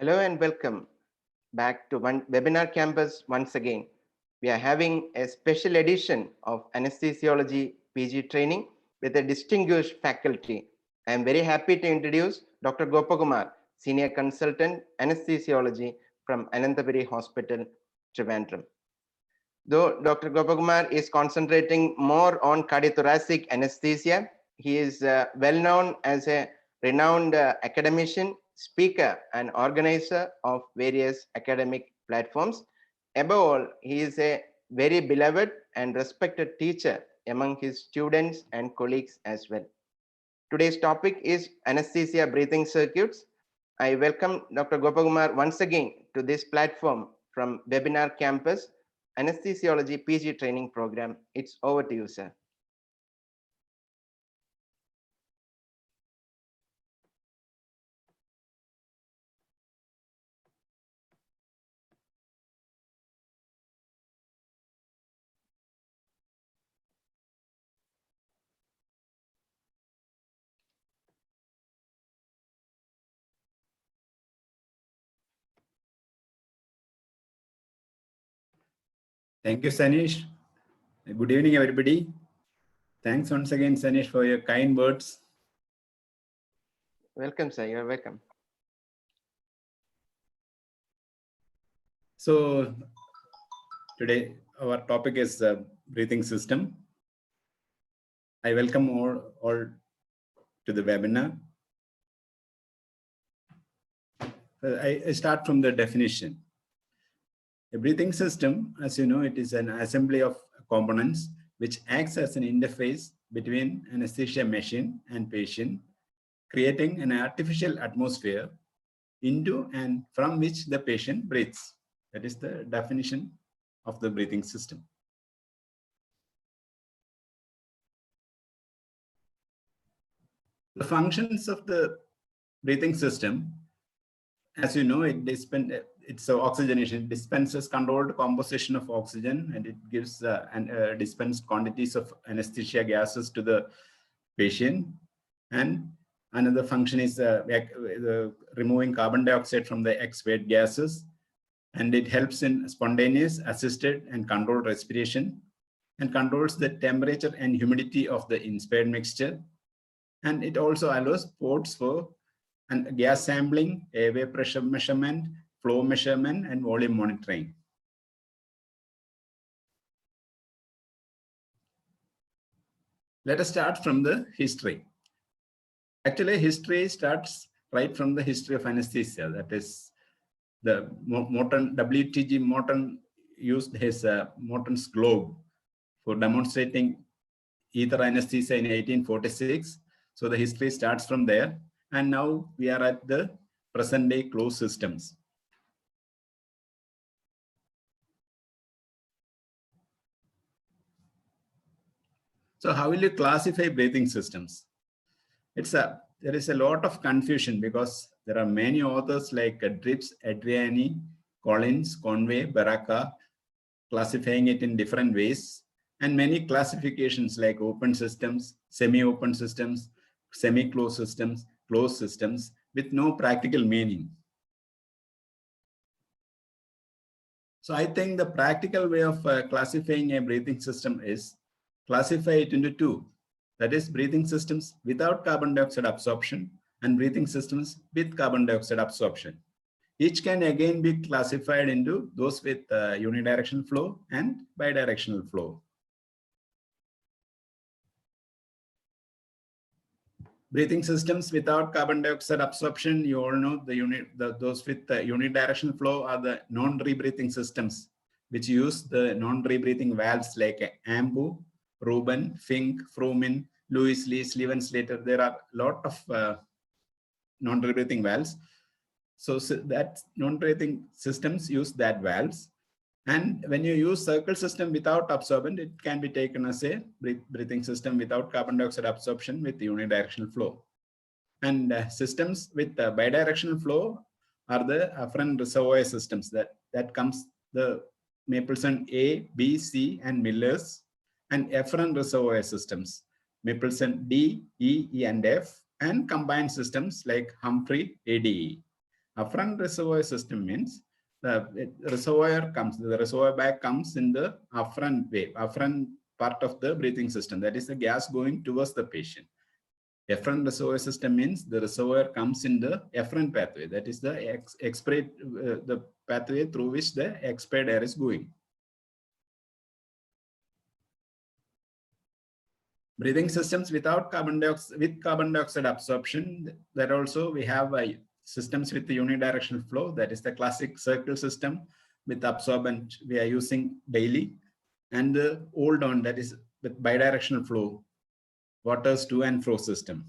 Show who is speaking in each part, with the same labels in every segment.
Speaker 1: Hello and welcome back to Webinar Campus once again. We are having a special edition of Anesthesiology PG training with a distinguished faculty. I am very happy to introduce Dr. Gopakumar, Senior Consultant Anesthesiology from Anantapuri Hospital, Trivandrum. Though Dr. Gopakumar is concentrating more on cardiothoracic anesthesia, he is well known as a renowned academician, speaker, and organizer of various academic platforms. Above all, he is a very beloved and respected teacher among his students and colleagues as well. Today's topic is anesthesia breathing circuits. I welcome Dr. Gopakumar once again to this platform from Webinar Campus, Anesthesiology PG training program. It's over to you, sir.
Speaker 2: Thank you, Sanish. Good evening, everybody. Thanks once again, Sanish, for your kind words.
Speaker 1: Welcome, sir. You're welcome.
Speaker 2: So today our topic is breathing system. I welcome all to the webinar. I start from the definition. A breathing system, as you know, it is an assembly of components which acts as an interface between anesthesia machine and patient, creating an artificial atmosphere into and from which the patient breathes. That is the definition of the breathing system. The functions of the breathing system, as you know, it's oxygenation. It dispenses controlled composition of oxygen, and it gives dispensed quantities of anesthesia gases to the patient. And another function is removing carbon dioxide from the exhaled gases, and it helps in spontaneous, assisted, and controlled respiration, and controls the temperature and humidity of the inspired mixture. And it also allows ports for gas sampling, airway pressure measurement, flow measurement, and volume monitoring. Let us start from the history. Actually, history starts right from the history of anesthesia. That is, the Morton, W.T.G. Morton used his Morton's globe for demonstrating ether anesthesia in 1846. So the history starts from there. And now we are at the present day closed systems. So how will you classify breathing systems? There is a lot of confusion because there are many authors like Drips, Adriani, Collins, Conway, Baraka, classifying it in different ways, and many classifications like open systems, semi-open systems, semi-closed systems, closed systems with no practical meaning. So I think the practical way of classifying a breathing system is classify it into two. That is, breathing systems without carbon dioxide absorption and breathing systems with carbon dioxide absorption. Each can again be classified into those with unidirectional flow and bidirectional flow. Breathing systems without carbon dioxide absorption, you all know those with unidirectional flow are the non-rebreathing systems, which use the non-rebreathing valves like AMBU, Rubin, Fink, Fromin, Lewis, Lee, Sleven, Slater. There are a lot of non-rebreathing valves. So that non-breathing systems use that valves. And when you use circle system without absorbent, it can be taken as a breathing system without carbon dioxide absorption with unidirectional flow. And systems with bidirectional flow are the afferent reservoir systems. That comes the Mapleson A, B, C, and Miller's, and efferent reservoir systems, Mapleson D, E, E, and F, and combined systems like Humphrey, ADE. Afferent reservoir system means the reservoir bag comes in the afferent way, afferent part of the breathing system. That is the gas going towards the patient. Efferent reservoir system means the reservoir comes in the efferent pathway. That is the the pathway through which the expired air is going. Breathing systems without carbon dioxide absorption. That also we have systems with the unidirectional flow. That is the classic circle system with absorbent we are using daily, and the old one, that is with bidirectional flow, waters to and fro system.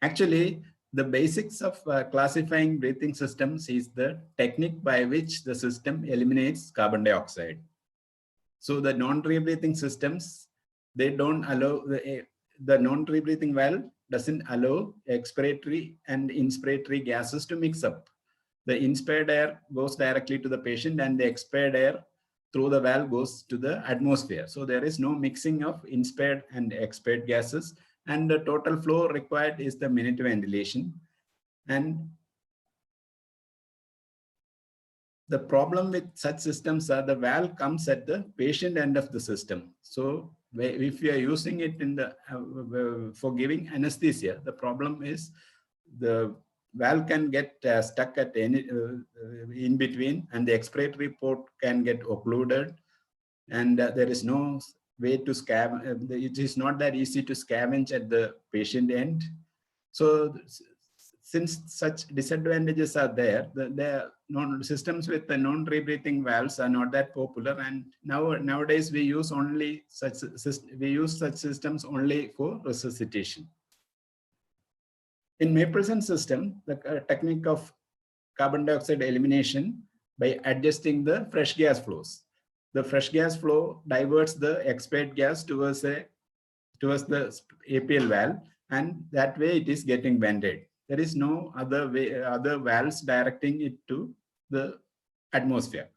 Speaker 2: Actually, the basics of classifying breathing systems is the technique by which the system eliminates carbon dioxide. So the non-rebreathing systems, they don't allow the non-rebreathing valve doesn't allow expiratory and inspiratory gases to mix up. The inspired air goes directly to the patient, and the expired air through the valve goes to the atmosphere. So there is no mixing of inspired and expired gases, and the total flow required is the minute ventilation. And the problem with such systems are the valve comes at the patient end of the system. So if you are using it in the for giving anesthesia, the problem is the valve can get stuck at any in between, and the expiratory port can get occluded, and there is no way to scavenge. It is not that easy to scavenge at the patient end. So since such disadvantages are there, the systems with the non-rebreathing valves are not that popular, and nowadays we use such systems only for resuscitation. In Mapleson system, the technique of carbon dioxide elimination by adjusting the fresh gas flows. The fresh gas flow diverts the expired gas towards the APL valve, and that way it is getting vented. There is no other valves directing it to the atmosphere.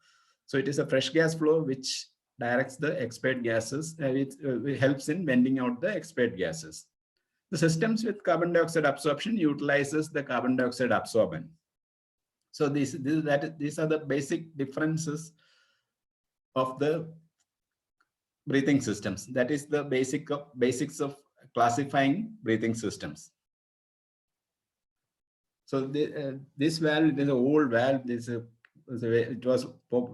Speaker 2: So it is a fresh gas flow which directs the expired gases, it helps in venting out the expired gases. The systems with carbon dioxide absorption utilizes the carbon dioxide absorbent. So these are the basic differences of the breathing systems. That is the basics of classifying breathing systems. So this valve, it is an old valve. It was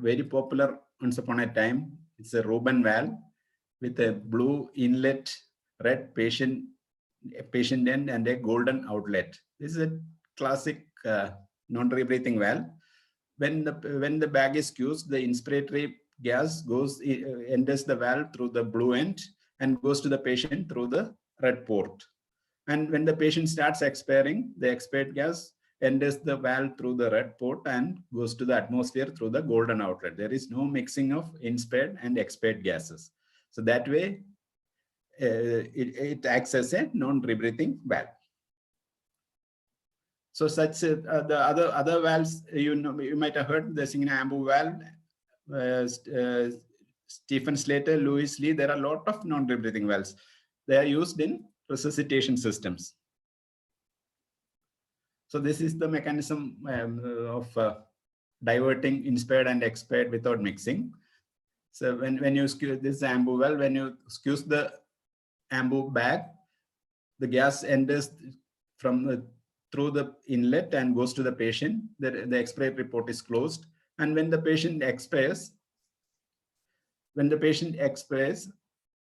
Speaker 2: very popular once upon a time. It's a Reuben valve with a blue inlet, red patient end, and a golden outlet. This is a classic non-rebreathing valve. When the bag is squeezed, the inspiratory gas enters the valve through the blue end and goes to the patient through the red port. And when the patient starts expiring, the expired gas enters the valve through the red port and goes to the atmosphere through the golden outlet. There is no mixing of inspired and expired gases. So that way, it acts as a non-rebreathing valve. So such the other valves, you might have heard the Signa-Ambu valve, Stephen Slater, Louis Lee. There are a lot of non-rebreathing valves. They are used in resuscitation systems. So this is the mechanism of diverting inspired and expired without mixing. So when you squeeze this Ambu valve, when you squeeze the Ambu bag, the gas enters through the inlet and goes to the patient. The expiratory port is closed, and when the patient expires,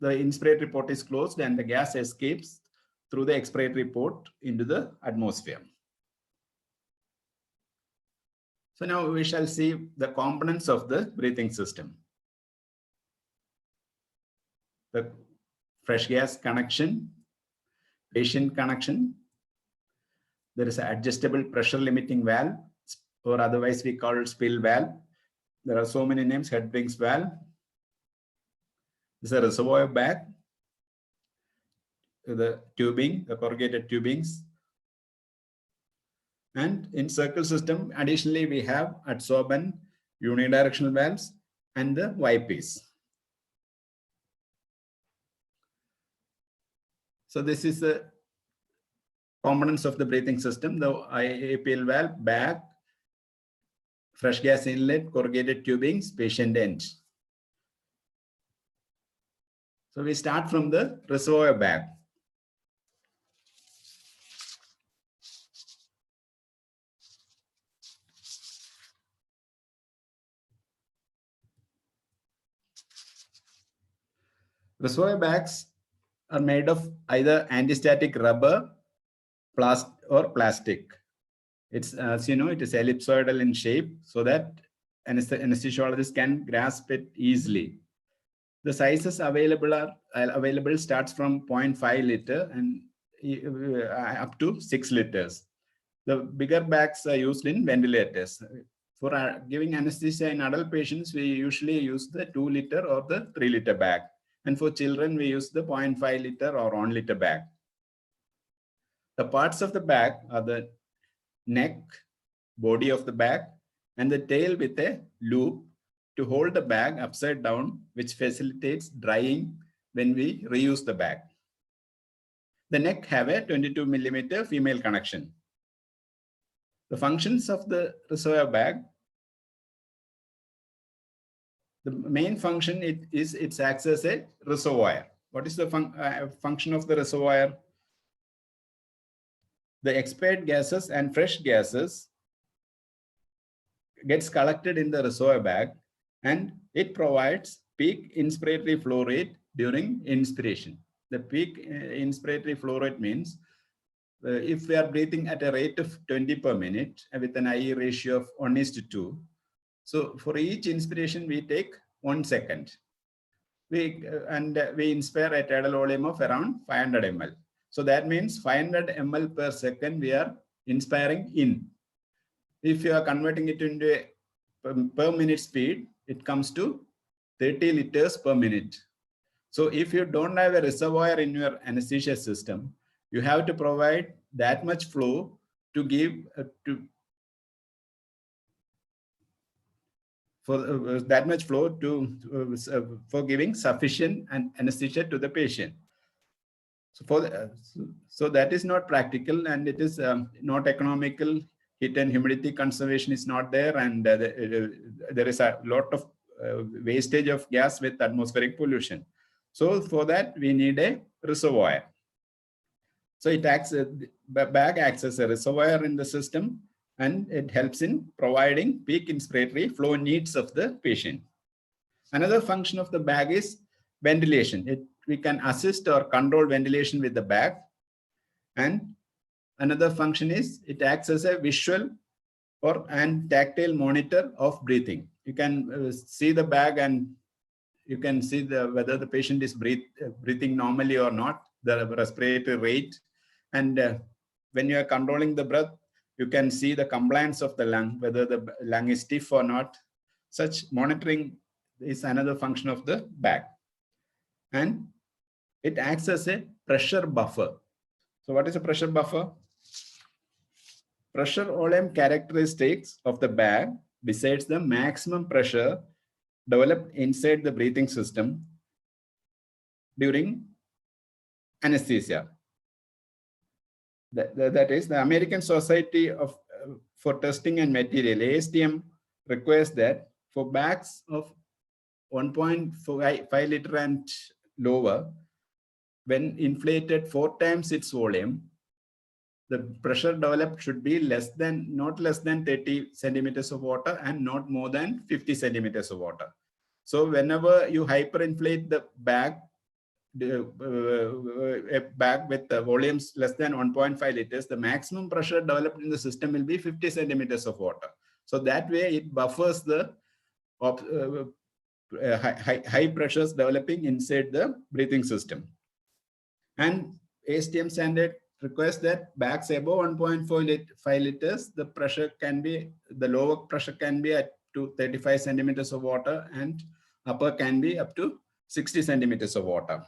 Speaker 2: the inspiratory port is closed and the gas escapes through the expiratory port into the atmosphere. So now we shall see the components of the breathing system. The fresh gas connection, patient connection. There is an adjustable pressure limiting valve, or otherwise we call it spill valve. There are so many names: head brings valve. This is a reservoir bag, the tubing, the corrugated tubings. And in circle system, additionally, we have adsorbent, unidirectional valves, and the YPs. So this is components of the breathing system: the APL valve, bag, fresh gas inlet, corrugated tubings, patient end. So we start from the reservoir bag. Reservoir bags are made of either anti-static rubber, or plastic. It's, as you know, it is ellipsoidal in shape so that anesthesiologists can grasp it easily. The sizes available starts from 0.5 liter and up to 6 liters. The bigger bags are used in ventilators. For giving anesthesia in adult patients, we usually use the 2 liter or the 3 liter bag. And for children, we use the 0.5 liter or 1 liter bag. The parts of the bag are the neck, body of the bag, and the tail with a loop to hold the bag upside down, which facilitates drying when we reuse the bag. The neck have a 22 millimeter female connection. The functions of the reservoir bag: the main function it acts as a reservoir. What is the function of the reservoir? The expired gases and fresh gases gets collected in the reservoir bag, and it provides peak inspiratory flow rate during inspiration. The peak inspiratory flow rate means if we are breathing at a rate of 20 per minute with an IE ratio of 1:2, so for each inspiration we take 1 second. We inspire a tidal volume of around 500 ml. So that means 500 ml per second we are inspiring in. If you are converting it into a per minute speed, it comes to 30 liters per minute. So if you don't have a reservoir in your anesthesia system, you have to provide that much flow to give for giving sufficient anesthesia to the patient. So that is not practical, and it is not economical. Heat and humidity conservation is not there, and there is a lot of wastage of gas with atmospheric pollution. So for that we need a reservoir. So the bag acts as a reservoir in the system, and it helps in providing peak inspiratory flow needs of the patient. Another function of the bag is ventilation. We can assist or control ventilation with the bag. And another function is it acts as a visual and tactile monitor of breathing. You can see the bag and you can see whether the patient is breathing normally or not, the respiratory rate. And when you are controlling the breath, you can see the compliance of the lung, whether the lung is stiff or not. Such monitoring is another function of the bag. And it acts as a pressure buffer. So what is a pressure buffer? Pressure volume characteristics of the bag decides the maximum pressure developed inside the breathing system during anesthesia. That is, the American Society for Testing and Material, ASTM, requires that for bags of 1.5 liter and lower, when inflated 4 times its volume, the pressure developed should be not less than 30 centimeters of water and not more than 50 centimeters of water. So whenever you hyperinflate the bag, a bag with volumes less than 1.5 liters, the maximum pressure developed in the system will be 50 centimeters of water. So that way it buffers the high pressures developing inside the breathing system. And ASTM standard requires that bags above 1.5 liters, the lower pressure can be up to 35 centimeters of water and upper can be up to 60 centimeters of water.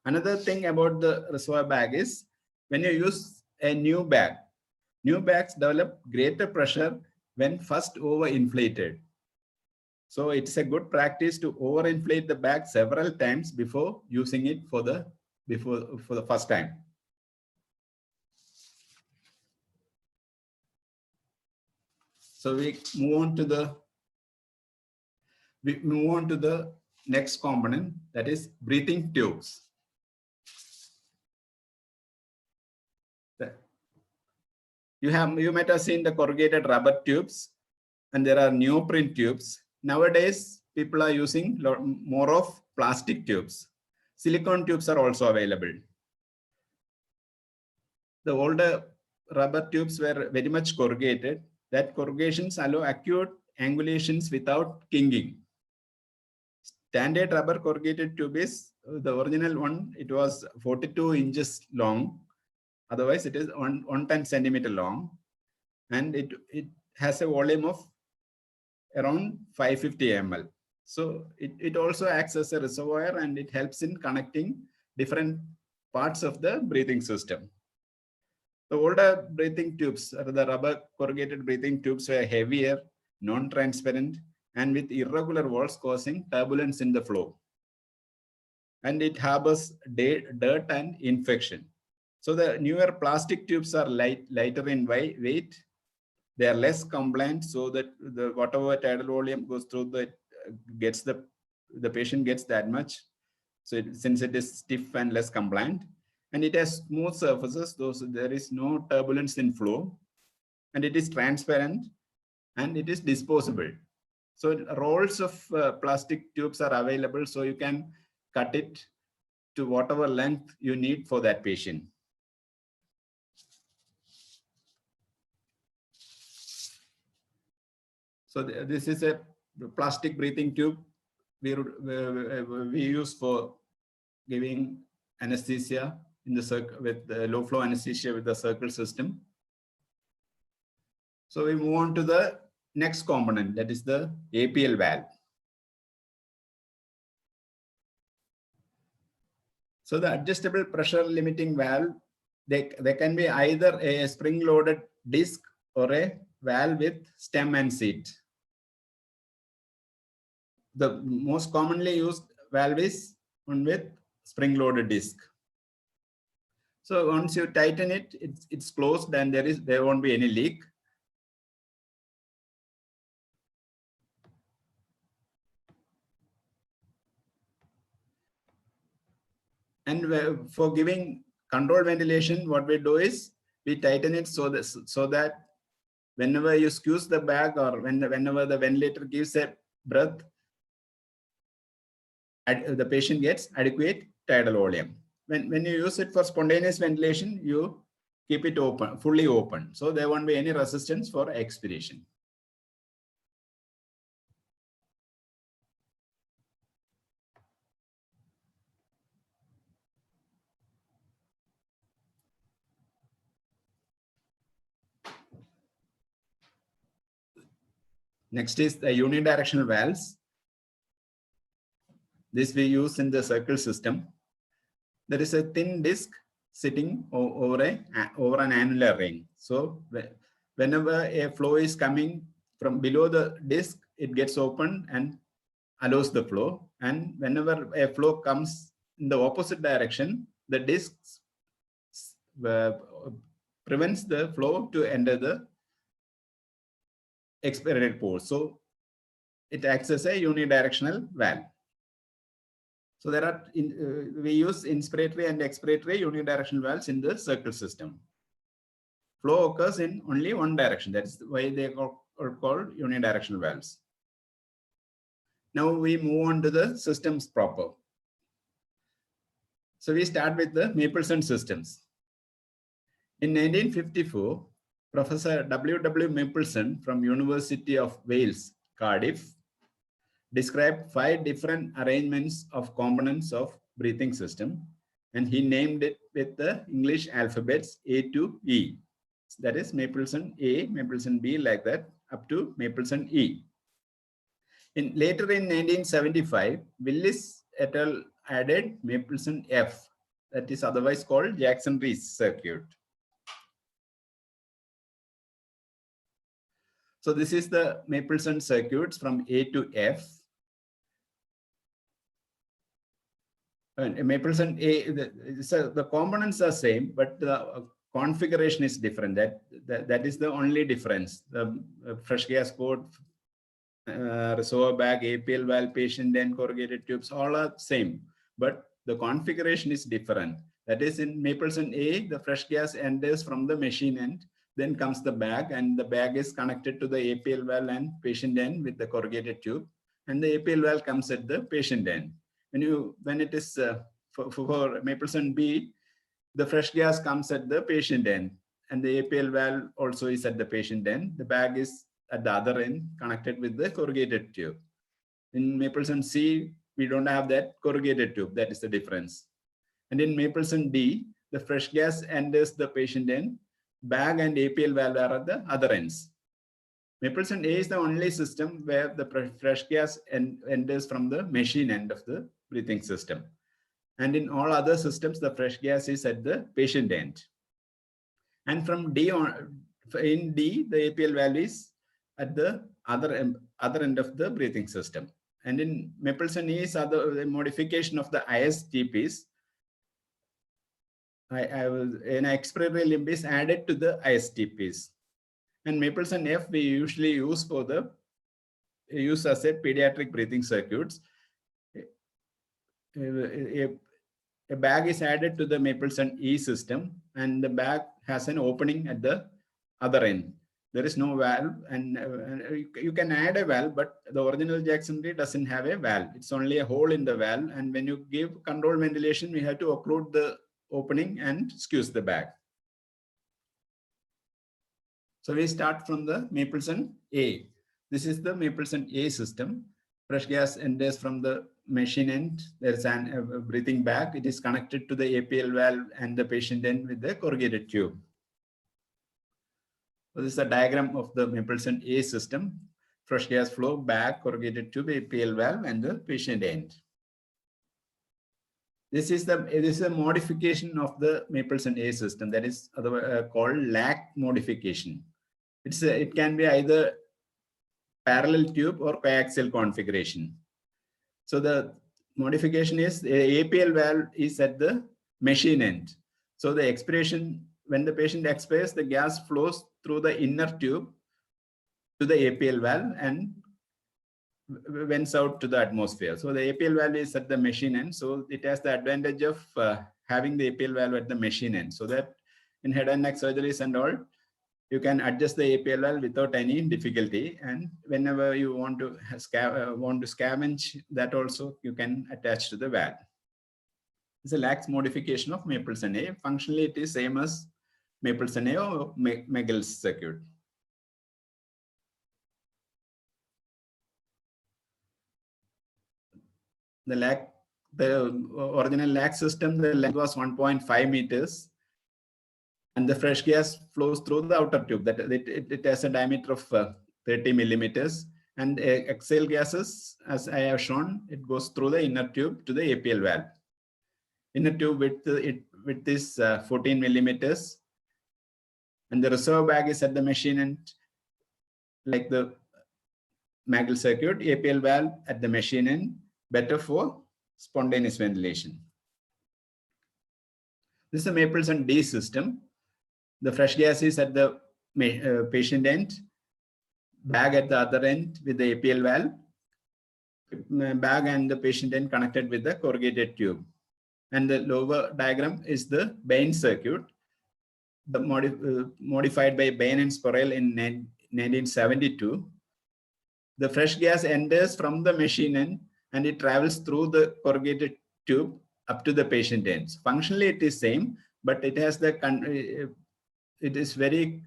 Speaker 2: Another thing about the reservoir bag is when you use a new bags develop greater pressure when first overinflated. So it's a good practice to overinflate the bag several times before using it for the first time. So we move on to the next component, that is breathing tubes. You might have seen the corrugated rubber tubes, and there are neoprene tubes. Nowadays, people are using more of plastic tubes. Silicone tubes are also available. The older rubber tubes were very much corrugated. That corrugations allow acute angulations without kinking. Standard rubber corrugated tube is the original one. It was 42 inches long. Otherwise, it is 110 centimeter long, and it has a volume of around 550 ml. So it also acts as a reservoir, and it helps in connecting different parts of the breathing system. The older breathing tubes, or the rubber corrugated breathing tubes, were heavier, non-transparent, and with irregular walls causing turbulence in the flow. And it harbors dirt and infection. So the newer plastic tubes are lighter in weight. They are less compliant, so that the whatever tidal volume goes through the patient gets that much. So since it is stiff and less compliant, and it has smooth surfaces, there is no turbulence in flow, and it is transparent, and it is disposable. So rolls of plastic tubes are available, so you can cut it to whatever length you need for that patient. So this is a plastic breathing tube we use for giving anesthesia in the circle with the low flow anesthesia with the circle system. So we move on to the next component, that is the APL valve. So the adjustable pressure limiting valve, they can be either a spring-loaded disc or a valve with stem and seat. The most commonly used valve is one with spring-loaded disc. So once you tighten it, it's closed, and there won't be any leak. And for giving controlled ventilation, what we do is we tighten it so that whenever you squeeze the bag, or whenever the ventilator gives a breath, the patient gets adequate tidal volume. When you use it for spontaneous ventilation, you keep it open, fully open, so there won't be any resistance for expiration. Next is the unidirectional valves. This we use in the circle system. There is a thin disc sitting over an annular ring. So whenever a flow is coming from below the disc, it gets opened and allows the flow. And whenever a flow comes in the opposite direction, the disc prevents the flow to enter the expirated pore. So it acts as a unidirectional valve. So there are we use inspiratory and expiratory unidirectional valves in the circle system. Flow occurs in only one direction. That's why they are called unidirectional valves. Now we move on to the systems proper. So we start with the Mapleson systems. In 1954, Professor W. Mapleson from University of Wales, Cardiff, described 5 different arrangements of components of breathing system, and he named it with the English alphabets A to E. That is Mapleson A, Mapleson B, like that, up to Mapleson E. Later in 1975, Willis et al. Added Mapleson F, that is otherwise called Jackson-Rees circuit. So this is the Mapleson circuits from A to F. And Mapleson A, the components are same, but the configuration is different. That is the only difference. The fresh gas port, reservoir bag, APL valve, patient end, corrugated tubes, all are same, but the configuration is different. That is, in Mapleson A, the fresh gas enters from the machine end, then comes the bag, and the bag is connected to the APL valve and patient end with the corrugated tube, and the APL valve comes at the patient end. When it is for Mapleson B, the fresh gas comes at the patient end, and the APL valve also is at the patient end. The bag is at the other end, connected with the corrugated tube. In Mapleson C, we don't have that corrugated tube. That is the difference. And in Mapleson D, the fresh gas enters the patient end, bag and APL valve are at the other ends. Mapleson A is the only system where the fresh gas enters from the machine end of the breathing system. And in all other systems, the fresh gas is at the patient end. And from D on, in D, the APL valve is at the other end of the breathing system. And in Mapleson E is the modification of the ISTPs. An expiratory limb is added to the ISTPs. And Mapleson F we usually use as a pediatric breathing circuits. A bag is added to the Mapleson E system, and the bag has an opening at the other end. There is no valve, and you can add a valve, but the original Jackson Tree doesn't have a valve. It's only a hole in the valve, and when you give controlled ventilation, we have to occlude the opening and squeeze the bag. So we start from the Mapleson A. This is the Mapleson A system. Fresh gas enters from the machine end. There's a breathing bag. It is connected to the APL valve and the patient end with the corrugated tube. So this is a diagram of the Mapleson A system. Fresh gas flow, bag, corrugated tube, APL valve, and the patient end. This is a modification of the Mapleson A system, that is called LAC modification. It can be either parallel tube or coaxial configuration. So the modification is the APL valve is at the machine end. So the expiration, when the patient expires, the gas flows through the inner tube to the APL valve and vents out to the atmosphere. So the APL valve is at the machine end. So it has the advantage of having the APL valve at the machine end, so that in head and neck surgeries and all, you can adjust the APL valve without any difficulty. And whenever you want to scavenge, that also you can attach to the valve. It's a lax modification of Mapleson A. Functionally, it is same as Mapleson A or Megel's circuit. The original lax system, the length was 1.5 meters. And the fresh gas flows through the outer tube. That it has a diameter of 30 millimeters. And exhale gases, as I have shown, it goes through the inner tube to the APL valve. Inner tube width is 14 millimeters. And the reserve bag is at the machine end, like the Magel circuit. APL valve at the machine end, better for spontaneous ventilation. This is a Mapleson D system. The fresh gas is at the patient end, bag at the other end with the APL valve, bag and the patient end connected with the corrugated tube. And the lower diagram is the Bain circuit, modified by Bain and Sporrel in 1972. The fresh gas enters from the machine end and it travels through the corrugated tube up to the patient end. So functionally, it is same, but it has it is very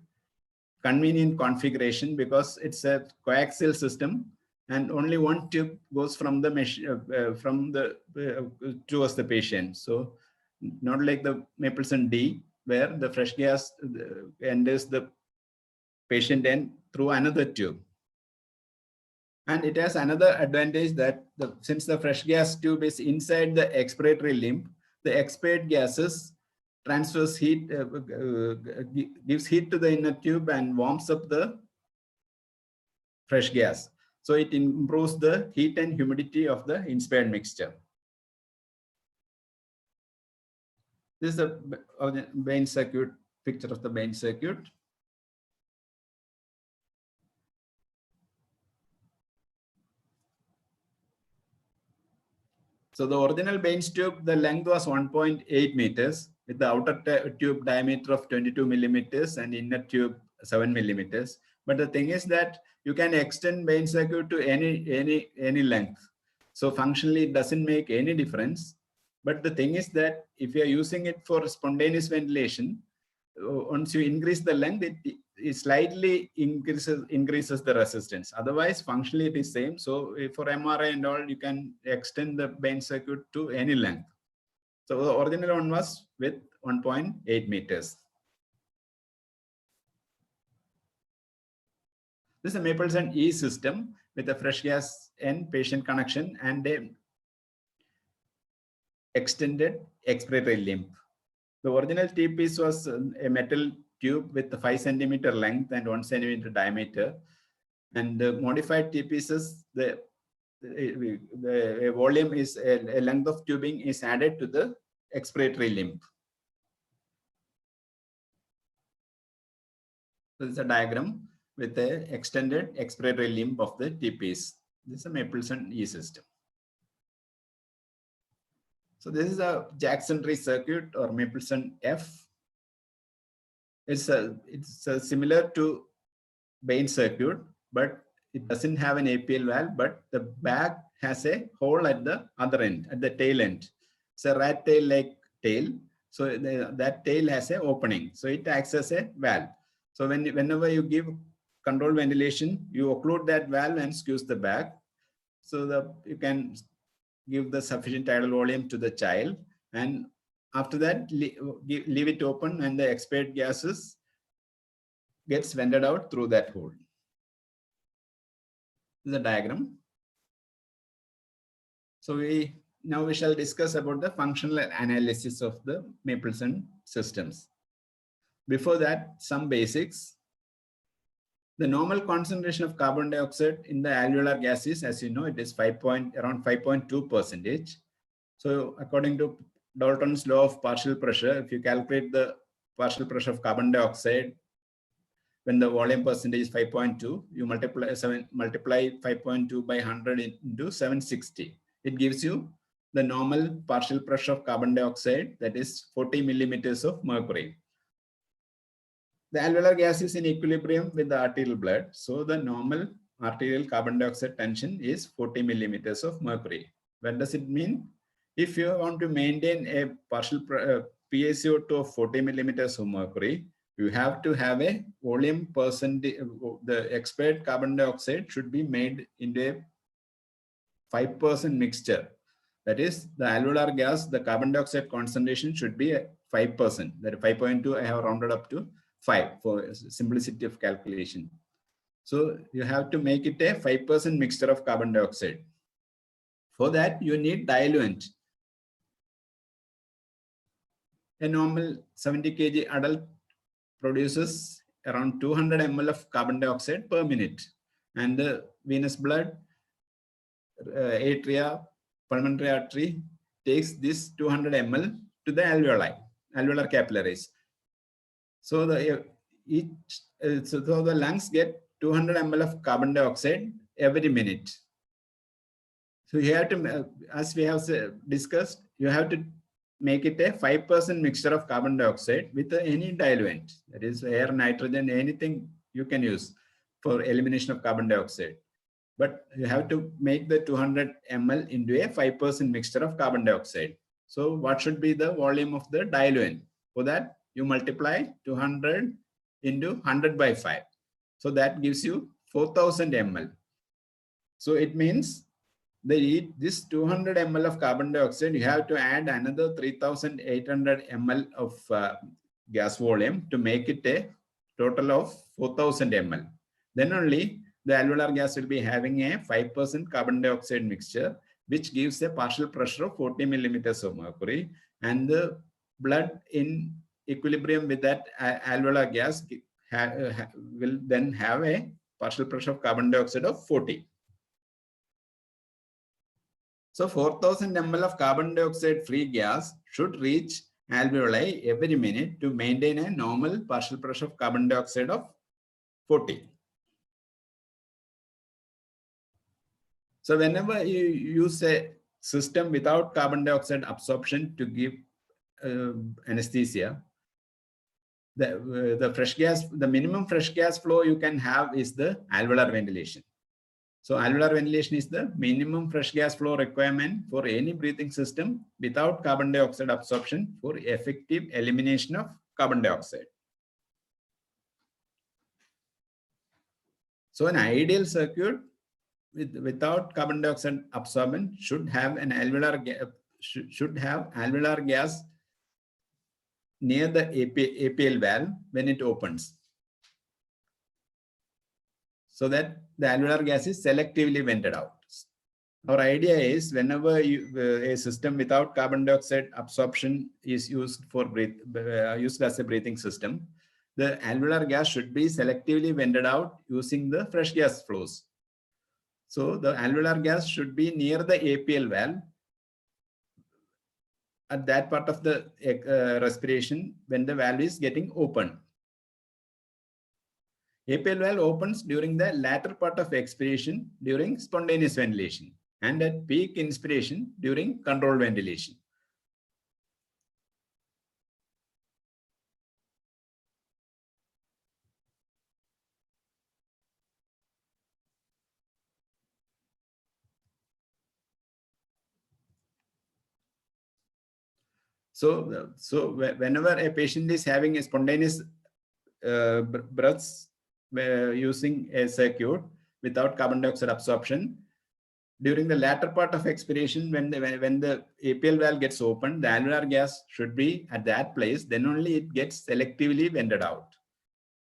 Speaker 2: convenient configuration because it's a coaxial system and only one tube goes from the towards the patient. So not like the Mapleson D, where the fresh gas enters the patient end through another tube. And it has another advantage that since the fresh gas tube is inside the expiratory limb, the expired gases transfers heat, gives heat to the inner tube and warms up the fresh gas. So it improves the heat and humidity of the inspired mixture. This is the Bain circuit picture of the main circuit. So the original Baines tube, the length was 1.8 meters with the outer tube diameter of 22 millimeters and inner tube 7 millimeters. But the thing is that you can extend Baines circuit to any length. So functionally, it doesn't make any difference. But the thing is that if you are using it for spontaneous ventilation, once you increase the length, it slightly increases the resistance. Otherwise, functionally it is same. So for MRI and all, you can extend the Baines circuit to any length. So the original one was with 1.8 meters. This is a Mapleson E system with a fresh gas and patient connection and a extended expiratory limb. The original T-piece was a metal tube with 5 centimeter length and 1 centimeter diameter. And the modified T-pieces, the volume is a length of tubing is added to the expiratory limb. So this is a diagram with the extended expiratory limb of the T-piece. This is a Mapleson E system. So this is a Jackson tree circuit or Mapleson F. It's similar to Baines circuit, but it doesn't have an APL valve, but the bag has a hole at the other end, at the tail end. It's a rat tail like tail. So that tail has an opening. So it acts as a valve. So whenever you give controlled ventilation, you occlude that valve and squeeze the bag so that you can give the sufficient tidal volume to the child, and after that leave it open and the expired gases gets vented out through that hole. This is a diagram. So now we shall discuss about the functional analysis of the Mapleson systems. Before that, some basics. The normal concentration of carbon dioxide in the alveolar gases, as you know, it is around 5.2%. So according to Dalton's law of partial pressure, if you calculate the partial pressure of carbon dioxide when the volume percentage is 5.2, you multiply 5.2 by 100 into 760. It gives you the normal partial pressure of carbon dioxide, that is 40 millimeters of mercury. The alveolar gas is in equilibrium with the arterial blood. So the normal arterial carbon dioxide tension is 40 millimeters of mercury. What does it mean? If you want to maintain a partial PaCO2 of 40 millimeters of mercury, you have to have a volume percentage. The expired carbon dioxide should be made into a 5% mixture. That is, the alveolar gas, the carbon dioxide concentration should be 5%. That 5.2 I have rounded up to 5 for simplicity of calculation. So you have to make it a 5% mixture of carbon dioxide. For that, you need diluent. A normal 70 kg adult produces around 200 ml of carbon dioxide per minute. And the venous blood, atria, pulmonary artery takes this 200 ml to the alveolar capillaries. So the lungs get 200 ml of carbon dioxide every minute. So you have to, as we have discussed, you have to make it a 5% mixture of carbon dioxide with any diluent. That is air, nitrogen, anything you can use for elimination of carbon dioxide. But you have to make the 200 ml into a 5% mixture of carbon dioxide. So what should be the volume of the diluent? For that, you multiply 200 into 100 by 5. So that gives you 4000 ml. So it means this 200 ml of carbon dioxide, you have to add another 3800 ml of gas volume to make it a total of 4000 ml. Then only the alveolar gas will be having a 5% carbon dioxide mixture, which gives a partial pressure of 40 millimeters of mercury, and the blood in equilibrium with that alveolar gas will then have a partial pressure of carbon dioxide of 40. So 4000 ml of carbon dioxide free gas should reach alveoli every minute to maintain a normal partial pressure of carbon dioxide of 40. So whenever you use a system without carbon dioxide absorption to give anesthesia, the fresh gas, the minimum fresh gas flow you can have is the alveolar ventilation. So alveolar ventilation is the minimum fresh gas flow requirement for any breathing system without carbon dioxide absorption for effective elimination of carbon dioxide. So an ideal circuit without carbon dioxide absorption should have an alveolar gas near the APL valve when it opens, so that the alveolar gas is selectively vented out. Our idea is whenever a system without carbon dioxide absorption is used as a breathing system, the alveolar gas should be selectively vented out using the fresh gas flows. So the alveolar gas should be near the APL valve at that part of the respiration when the valve is getting open. APL valve opens during the latter part of expiration during spontaneous ventilation and at peak inspiration during controlled ventilation. So whenever a patient is having a spontaneous breaths using a circuit without carbon dioxide absorption, during the latter part of expiration, when the APL valve gets opened, the alveolar gas should be at that place, then only it gets selectively vented out.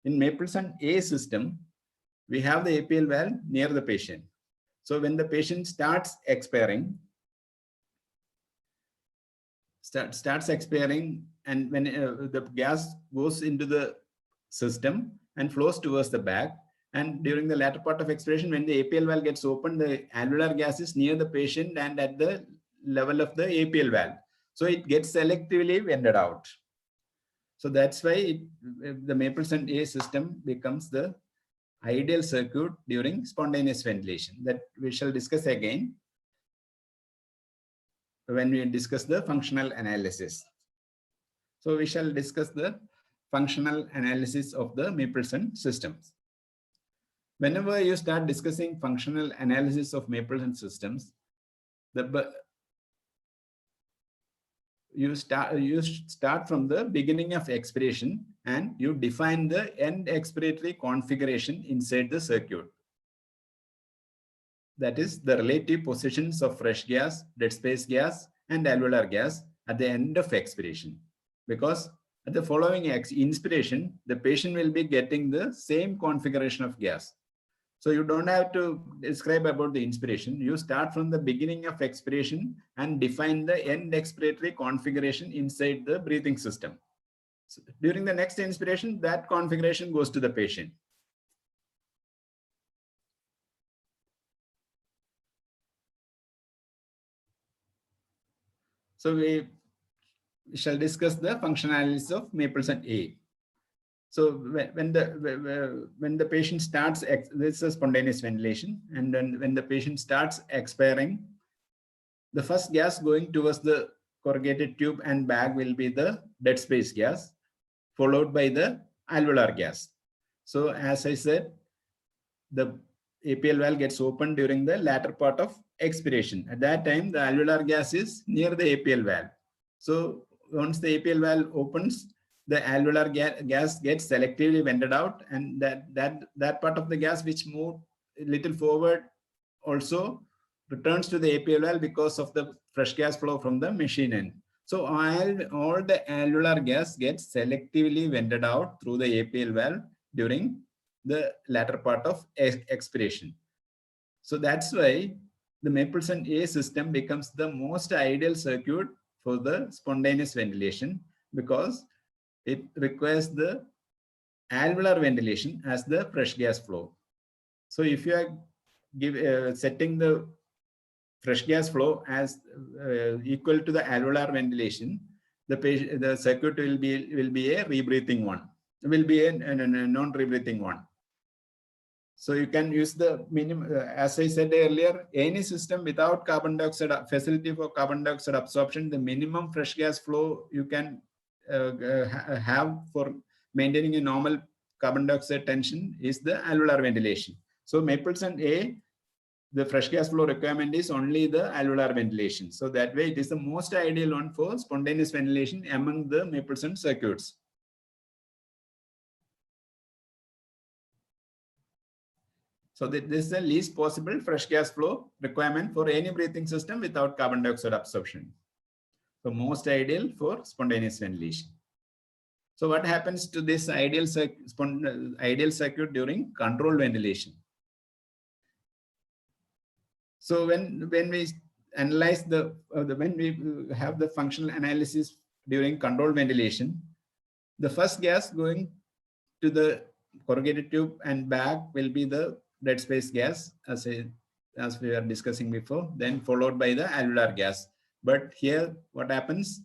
Speaker 2: In Mapleson A system, we have the APL valve near the patient. So when the patient starts expiring, and when the gas goes into the system and flows towards the back, and during the latter part of expiration, when the APL valve gets opened, the alveolar gas is near the patient and at the level of the APL valve. So it gets selectively vented out. So that's why the Mapleson A system becomes the ideal circuit during spontaneous ventilation. That we shall discuss again when we discuss the functional analysis. So we shall discuss the functional analysis of the Mapleson systems. Whenever you start discussing functional analysis of Mapleson systems, you start from the beginning of expiration and you define the end expiratory configuration inside the circuit. That is the relative positions of fresh gas, dead space gas, and alveolar gas at the end of expiration. Because at the following inspiration, the patient will be getting the same configuration of gas. So you don't have to describe about the inspiration. You start from the beginning of expiration and define the end expiratory configuration inside the breathing system. So during the next inspiration, that configuration goes to the patient. So we shall discuss the functionalities of Mapleson A. So when the patient starts, this is a spontaneous ventilation, and then when the patient starts expiring, the first gas going towards the corrugated tube and bag will be the dead space gas, followed by the alveolar gas. So as I said, the APL valve gets opened during the latter part of expiration. At that time, the alveolar gas is near the APL valve. So once the APL valve opens, the alveolar gas gets selectively vented out, and that part of the gas which moved a little forward also returns to the APL valve because of the fresh gas flow from the machine end. So all the alveolar gas gets selectively vented out through the APL valve during the latter part of expiration. So that's why the Mapleson A system becomes the most ideal circuit for the spontaneous ventilation, because it requires the alveolar ventilation as the fresh gas flow. So if you are setting the fresh gas flow as equal to the alveolar ventilation, the circuit will be a rebreathing one, will be a non-rebreathing one. So you can use the minimum, as I said earlier, any system without carbon dioxide facility for carbon dioxide absorption, the minimum fresh gas flow you can have for maintaining a normal carbon dioxide tension is the alveolar ventilation. So Mapleson A, the fresh gas flow requirement is only the alveolar ventilation. So that way it is the most ideal one for spontaneous ventilation among the Mapleson circuits. So this is the least possible fresh gas flow requirement for any breathing system without carbon dioxide absorption. So most ideal for spontaneous ventilation. So what happens to this ideal circuit during controlled ventilation? So when we analyze when we have the functional analysis during controlled ventilation, the first gas going to the corrugated tube and back will be the dead space gas, as we were discussing before, then followed by the alveolar gas. But here what happens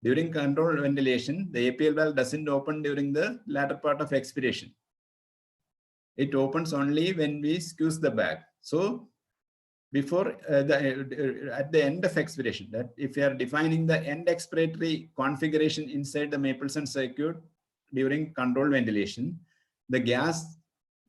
Speaker 2: during controlled ventilation, the APL valve doesn't open during the latter part of expiration. It opens only when we squeeze the bag. So before at the end of expiration, that if you are defining the end expiratory configuration inside the Mapleson circuit during controlled ventilation, the gas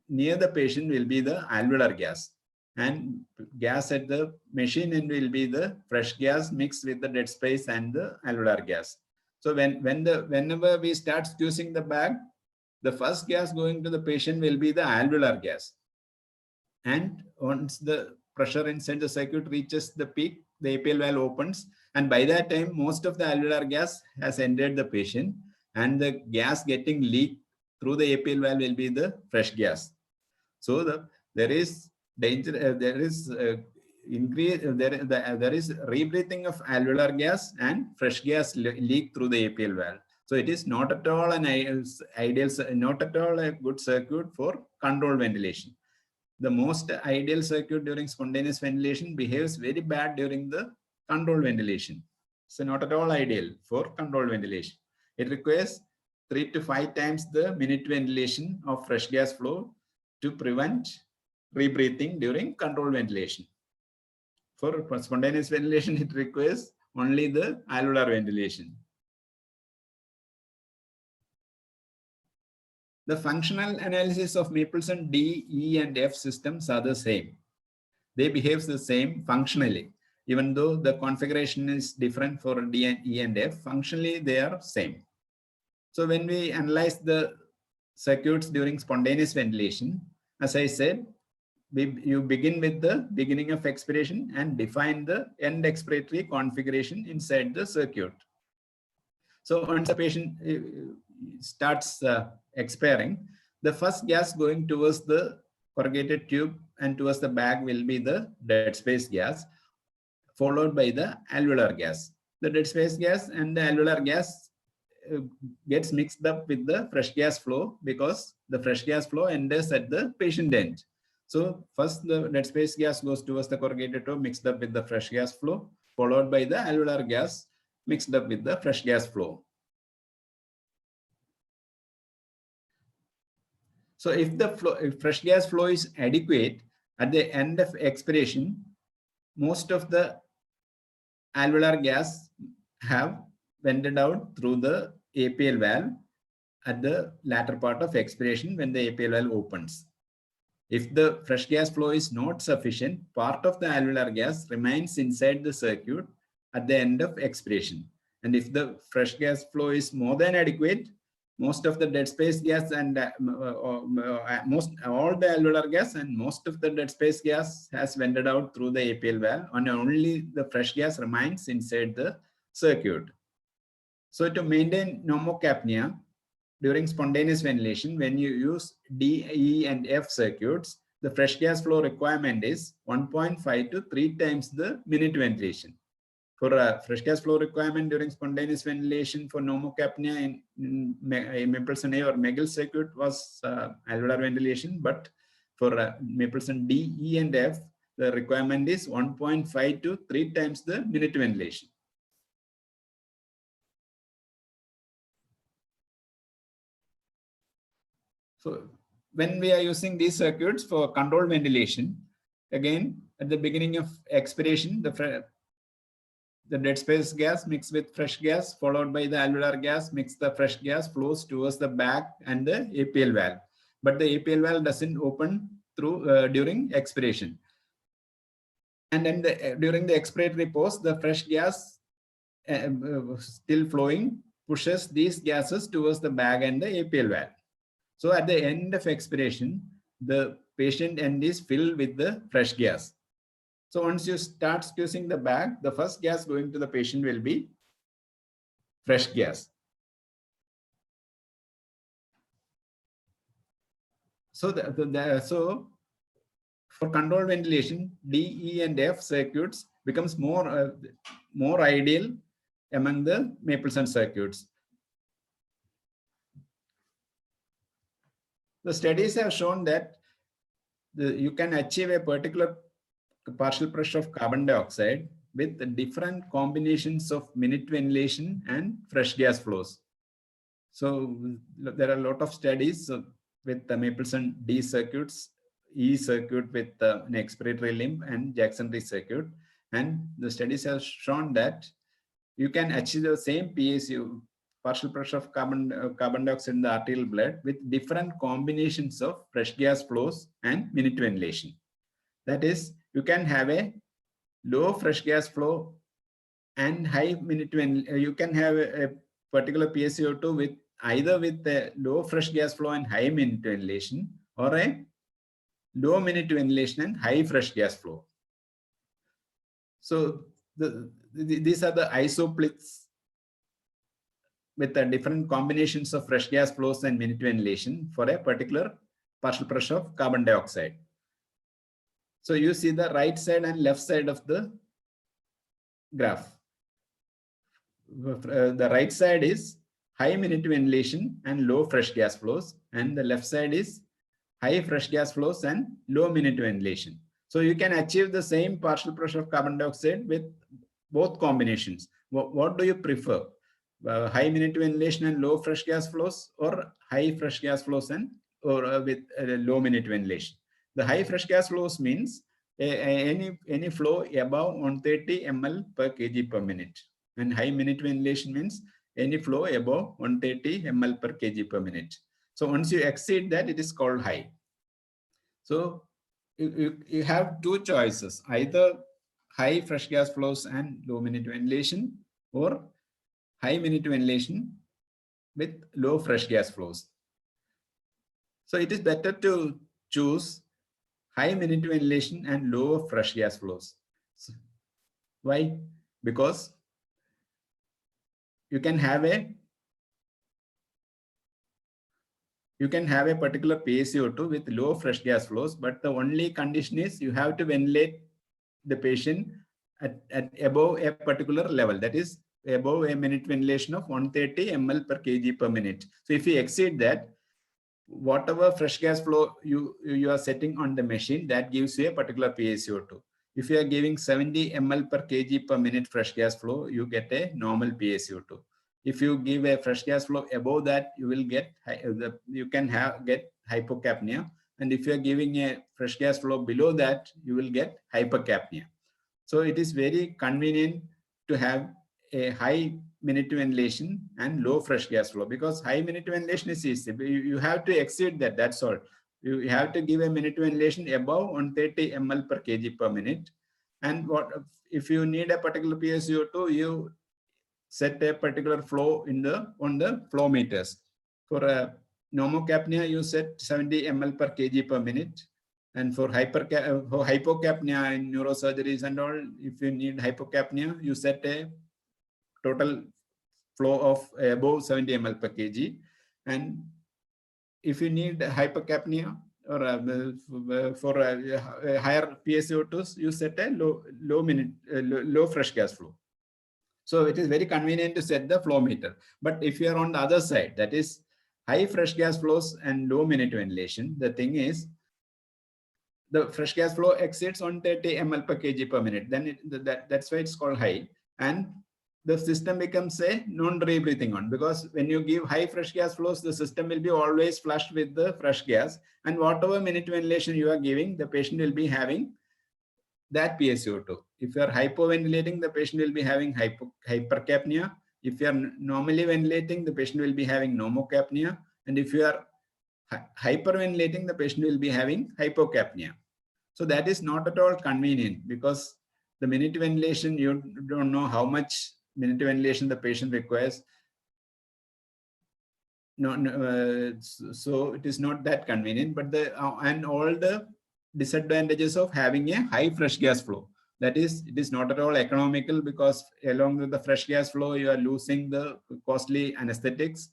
Speaker 2: near the patient will be the alveolar gas, and gas at the machine end will be the fresh gas mixed with the dead space and the alveolar gas. So whenever we start using the bag, the first gas going to the patient will be the alveolar gas. And once the pressure inside the circuit reaches the peak, the APL valve opens, and by that time most of the alveolar gas has entered the patient, and the gas getting leaked through the APL valve will be the fresh gas. So there is danger, there is rebreathing of alveolar gas and fresh gas leak through the APL valve. So it is not at all an ideal, not at all a good circuit for controlled ventilation. The most ideal circuit during spontaneous ventilation behaves very bad during the controlled ventilation. So not at all ideal for controlled ventilation. It requires 3 to 5 times the minute ventilation of fresh gas flow to prevent rebreathing during controlled ventilation. For spontaneous ventilation, it requires only the alveolar ventilation. The functional analysis of Mapleson D, E, and F systems are the same. They behave the same functionally. Even though the configuration is different for D and E and F, functionally they are same. So when we analyze the circuits during spontaneous ventilation, as I said, you begin with the beginning of expiration and define the end expiratory configuration inside the circuit. So once the patient starts expiring, the first gas going towards the corrugated tube and towards the bag will be the dead space gas, followed by the alveolar gas. The dead space gas and the alveolar gas gets mixed up with the fresh gas flow because the fresh gas flow enters at the patient end. So first the dead space gas goes towards the corrugated tube mixed up with the fresh gas flow, followed by the alveolar gas mixed up with the fresh gas flow. So if the fresh gas flow is adequate at the end of expiration, most of the alveolar gas have vented out through the APL valve at the latter part of expiration when the APL valve opens. If the fresh gas flow is not sufficient, part of the alveolar gas remains inside the circuit at the end of expiration. And if the fresh gas flow is more than adequate, most of the dead space gas and all the alveolar gas and most of the dead space gas has vented out through the APL valve, and only the fresh gas remains inside the circuit. So to maintain pneumocapnia during spontaneous ventilation, when you use D, E, and F circuits, the fresh gas flow requirement is 1.5 to 3 times the minute ventilation. For a fresh gas flow requirement during spontaneous ventilation for pneumocapnia in Mapleson A or Megel circuit was alveolar ventilation, but for Mapleson D, E, and F, the requirement is 1.5 to 3 times the minute ventilation. So when we are using these circuits for controlled ventilation, again, at the beginning of expiration, the dead space gas mixed with fresh gas, followed by the alveolar gas, mixed the fresh gas, flows towards the back and the APL valve. But the APL valve doesn't open through during expiration. And then during the expiratory pause, the fresh gas still flowing pushes these gases towards the bag and the APL valve. So at the end of expiration, the patient end is filled with the fresh gas. So once you start squeezing the bag, the first gas going to the patient will be fresh gas. So so for controlled ventilation, D, E, and F circuits becomes more ideal among the Mapleson circuits. The studies have shown that you can achieve a particular partial pressure of carbon dioxide with different combinations of minute ventilation and fresh gas flows. So there are a lot of studies with the Mapleson D circuits, E circuit with an expiratory limb, and Jackson-Rich circuit. And the studies have shown that you can achieve the same PSU, partial pressure of carbon dioxide in the arterial blood, with different combinations of fresh gas flows and minute ventilation. That is, you can have a low fresh gas flow and high minute ventilation. You can have a particular PSO2 with either with a low fresh gas flow and high minute ventilation, or a low minute ventilation and high fresh gas flow. So these are the isopliths with the different combinations of fresh gas flows and minute ventilation for a particular partial pressure of carbon dioxide. So you see the right side and left side of the graph. The right side is high minute ventilation and low fresh gas flows, and the left side is high fresh gas flows and low minute ventilation. So you can achieve the same partial pressure of carbon dioxide with both combinations. What do you prefer? High minute ventilation and low fresh gas flows, or high fresh gas flows and with low minute ventilation? The high fresh gas flows means any flow above 130 ml per kg per minute, and high minute ventilation means any flow above 130 ml per kg per minute. So once you exceed that, it is called high. So you have two choices: either high fresh gas flows and low minute ventilation, or high minute ventilation with low fresh gas flows. So it is better to choose high minute ventilation and low fresh gas flows. So why? Because you can have a particular PaCO2 with low fresh gas flows, but the only condition is you have to ventilate the patient at above a particular level, that is above a minute ventilation of 130 ml per kg per minute. So if you exceed that, whatever fresh gas flow you are setting on the machine, that gives you a particular PaCO2. If you are giving 70 ml per kg per minute fresh gas flow, you get a normal PaCO2. If you give a fresh gas flow above that, you will get get hypocapnia. And if you are giving a fresh gas flow below that, you will get hypercapnia. So it is very convenient to have a high minute ventilation and low fresh gas flow, because high minute ventilation is easy. You have to exceed that, that's all. You have to give a minute ventilation above 130 ml per kg per minute. And what if you need a particular PaCO2, you set a particular flow on the flow meters. For a pneumocapnia, you set 70 ml per kg per minute. And for hypocapnia in neurosurgeries and all, if you need hypocapnia, you set a total flow of above 70 ml per kg. And if you need hypercapnia or for higher PaCO2s, you set a low fresh gas flow. So it is very convenient to set the flow meter. But if you are on the other side, that is high fresh gas flows and low minute ventilation, the thing is the fresh gas flow exceeds 130 ml per kg per minute. Then that's why it's called high. And the system becomes a non-rebreathing one, because when you give high fresh gas flows, the system will be always flushed with the fresh gas, and whatever minute ventilation you are giving, the patient will be having that PaCO2. If you are hypoventilating, the patient will be having hypercapnia. If you are normally ventilating, the patient will be having normocapnia. And if you are hyperventilating, the patient will be having hypocapnia. So that is not at all convenient, because the minute ventilation, you don't know how much minute ventilation the patient requires. So it is not that convenient, but and all the disadvantages of having a high fresh gas flow. That is, it is not at all economical, because along with the fresh gas flow, you are losing the costly anesthetics,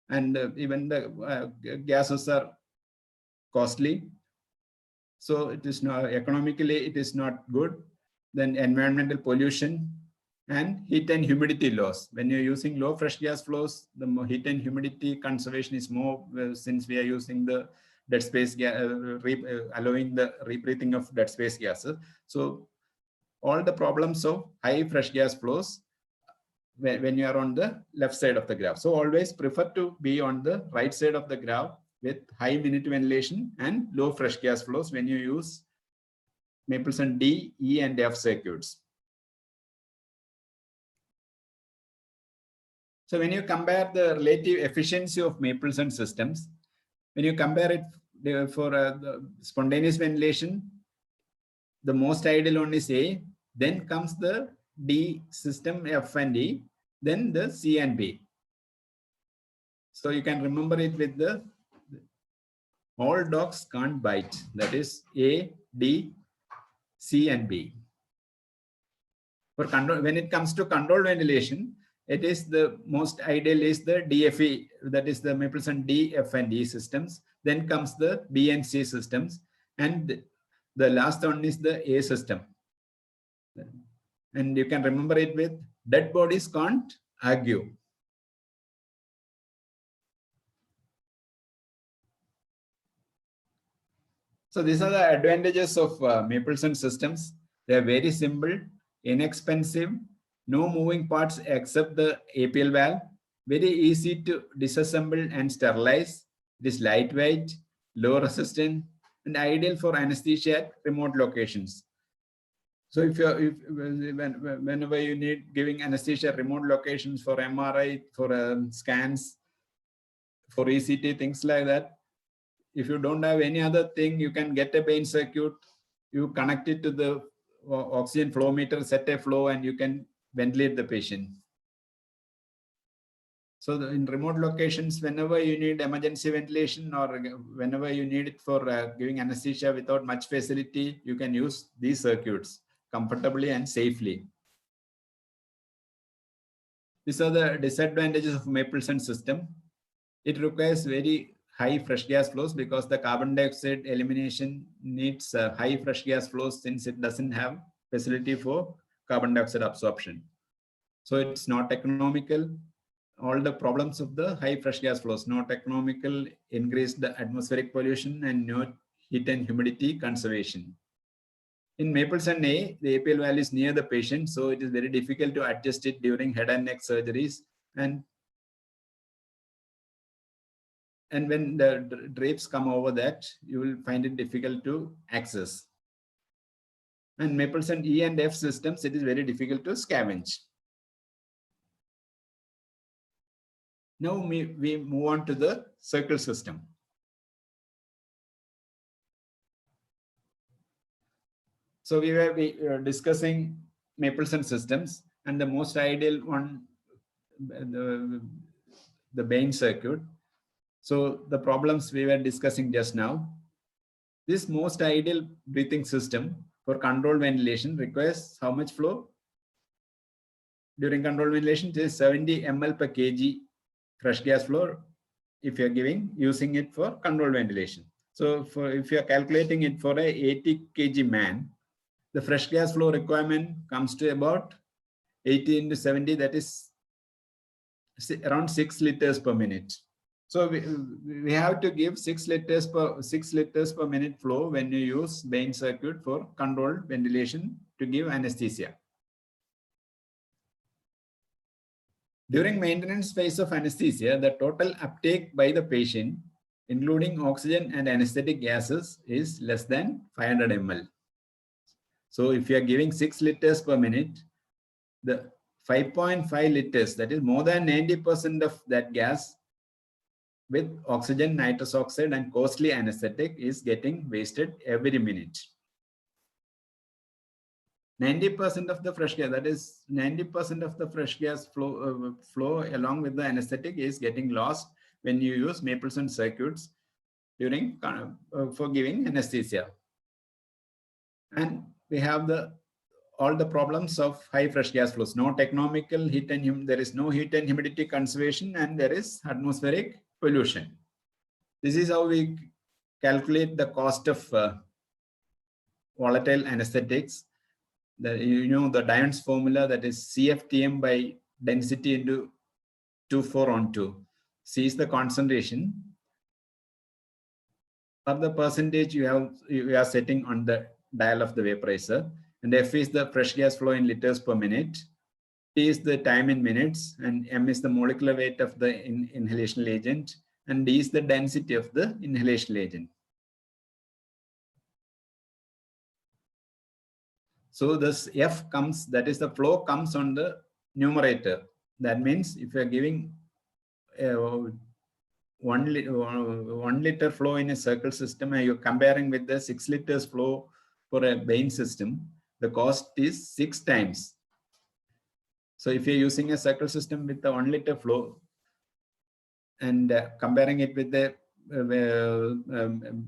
Speaker 2: and even the gases are costly. So it is not economically, it is not good. Then environmental pollution and heat and humidity loss. When you're using low fresh gas flows, the heat and humidity conservation is more, since we are using the dead space gas, allowing the rebreathing of dead space gases. So all the problems of high fresh gas flows when you are on the left side of the graph. So always prefer to be on the right side of the graph with high minute ventilation and low fresh gas flows when you use Mapleson D, E, and F circuits. So when you compare the relative efficiency of Mapleson systems, when you compare it for the spontaneous ventilation, the most ideal one is A, then comes the D system, F and E, then the C and B. So you can remember it with the all dogs can't bite. That is A, D, C and B. For control, when it comes to controlled ventilation, it is the most ideal is the DFE, that is the Mapleson D, F and E systems. Then comes the B and C systems, and the last one is the A system. And you can remember it with dead bodies can't argue. So these are the advantages of Mapleson systems. They are very simple, inexpensive, no moving parts except the APL valve, very easy to disassemble and sterilize. It is lightweight, low resistant, and ideal for anesthesia at remote locations. So whenever you need giving anesthesia at remote locations for MRI, for scans, for ECT, things like that, if you don't have any other thing, you can get a Bain circuit, you connect it to the oxygen flow meter, set a flow, and you can ventilate the patient. So in remote locations, whenever you need emergency ventilation or whenever you need it for giving anesthesia without much facility, you can use these circuits comfortably and safely. These are the disadvantages of Mapleson system. It requires very high fresh gas flows because the carbon dioxide elimination needs high fresh gas flows, since it doesn't have facility for carbon dioxide absorption. So it's not economical. All the problems of the high fresh gas flows, not economical, increase the atmospheric pollution, and no heat and humidity conservation. In Mapleson A, the APL value is near the patient, so it is very difficult to adjust it during head and neck surgeries. And when the drapes come over that, you will find it difficult to access. And Mapleson E and F systems, it is very difficult to scavenge. Now we move on to the circle system. So we were discussing Mapleson systems, and the most ideal one, the Bain circuit. So the problems we were discussing just now, this most ideal breathing system for controlled ventilation requires how much flow? During controlled ventilation, it is 70 ml per kg fresh gas flow if you're using it for controlled ventilation. So if you're calculating it for a 80 kg man, the fresh gas flow requirement comes to about 80 into 70, that is around 6 liters per minute. So we have to give 6 liters per minute flow when you use Bain circuit for controlled ventilation to give anesthesia. During maintenance phase of anesthesia, the total uptake by the patient, including oxygen and anesthetic gases, is less than 500 ml. So if you are giving 6 liters per minute, the 5.5 liters, that is more than 90% of that gas with oxygen, nitrous oxide, and costly anesthetic is getting wasted every minute. 90% of the fresh gas, that is 90% of the fresh gas flow along with the anesthetic is getting lost when you use Mapleson circuits during for giving anesthesia. And we have all the problems of high fresh gas flows. No economical heat and there is no heat and humidity conservation, and there is atmospheric pollution. This is how we calculate the cost of volatile anesthetics. The Dion's formula, that is CFTM by density into 24 on 2. C is the concentration, or the percentage you are setting on the dial of the vaporizer, and F is the fresh gas flow in liters per minute, T is the time in minutes, and M is the molecular weight of the inhalational agent, and D is the density of the inhalational agent. So this F comes, that is the flow comes on the numerator. That means if you are giving 1 liter flow in a circle system and you're comparing with the 6 liters flow for a Bain system, the cost is 6 times. So if you're using a circle system with the 1 liter flow and comparing it with the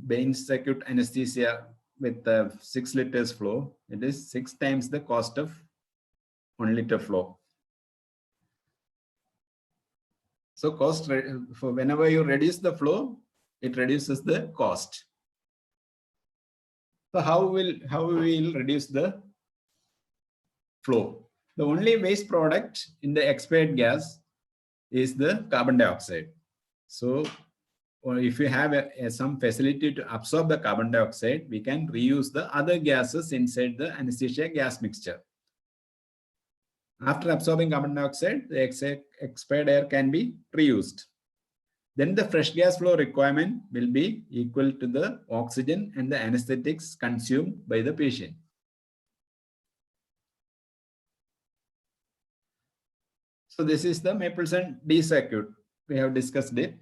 Speaker 2: Bain circuit anesthesia with the 6 liters flow, it is 6 times the cost of 1 liter flow. So cost, for whenever you reduce the flow, it reduces the cost. So how we will reduce the flow? The only waste product in the expired gas is the carbon dioxide. So if you have some facility to absorb the carbon dioxide, we can reuse the other gases inside the anesthesia gas mixture. After absorbing carbon dioxide, the expired air can be reused. Then the fresh gas flow requirement will be equal to the oxygen and the anesthetics consumed by the patient. So this is the Mapleson D circuit. We have discussed it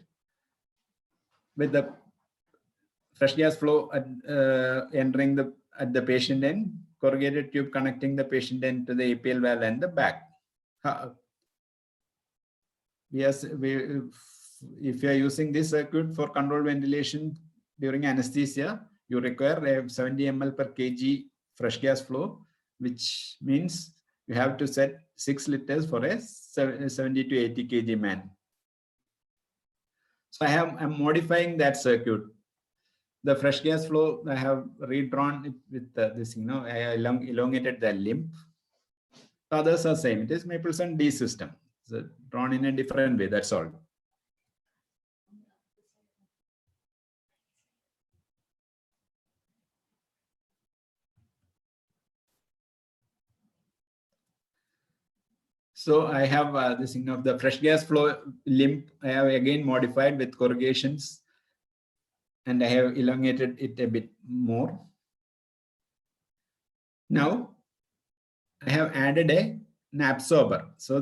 Speaker 2: with the fresh gas flow entering at the patient end, corrugated tube connecting the patient end to the APL valve and the back. Yes, if you are using this circuit for controlled ventilation during anesthesia, you require 70 ml per kg fresh gas flow, which means you have to set 6 liters for a 70 to 80 kg man. So I'm modifying that circuit. The fresh gas flow, I have redrawn it with this, I elongated the limb. The others are same. It is Mapleson D system. So drawn in a different way, that's all. So I have this of the fresh gas flow limb. I have again modified with corrugations, and I have elongated it a bit more. Now I have added an absorber. So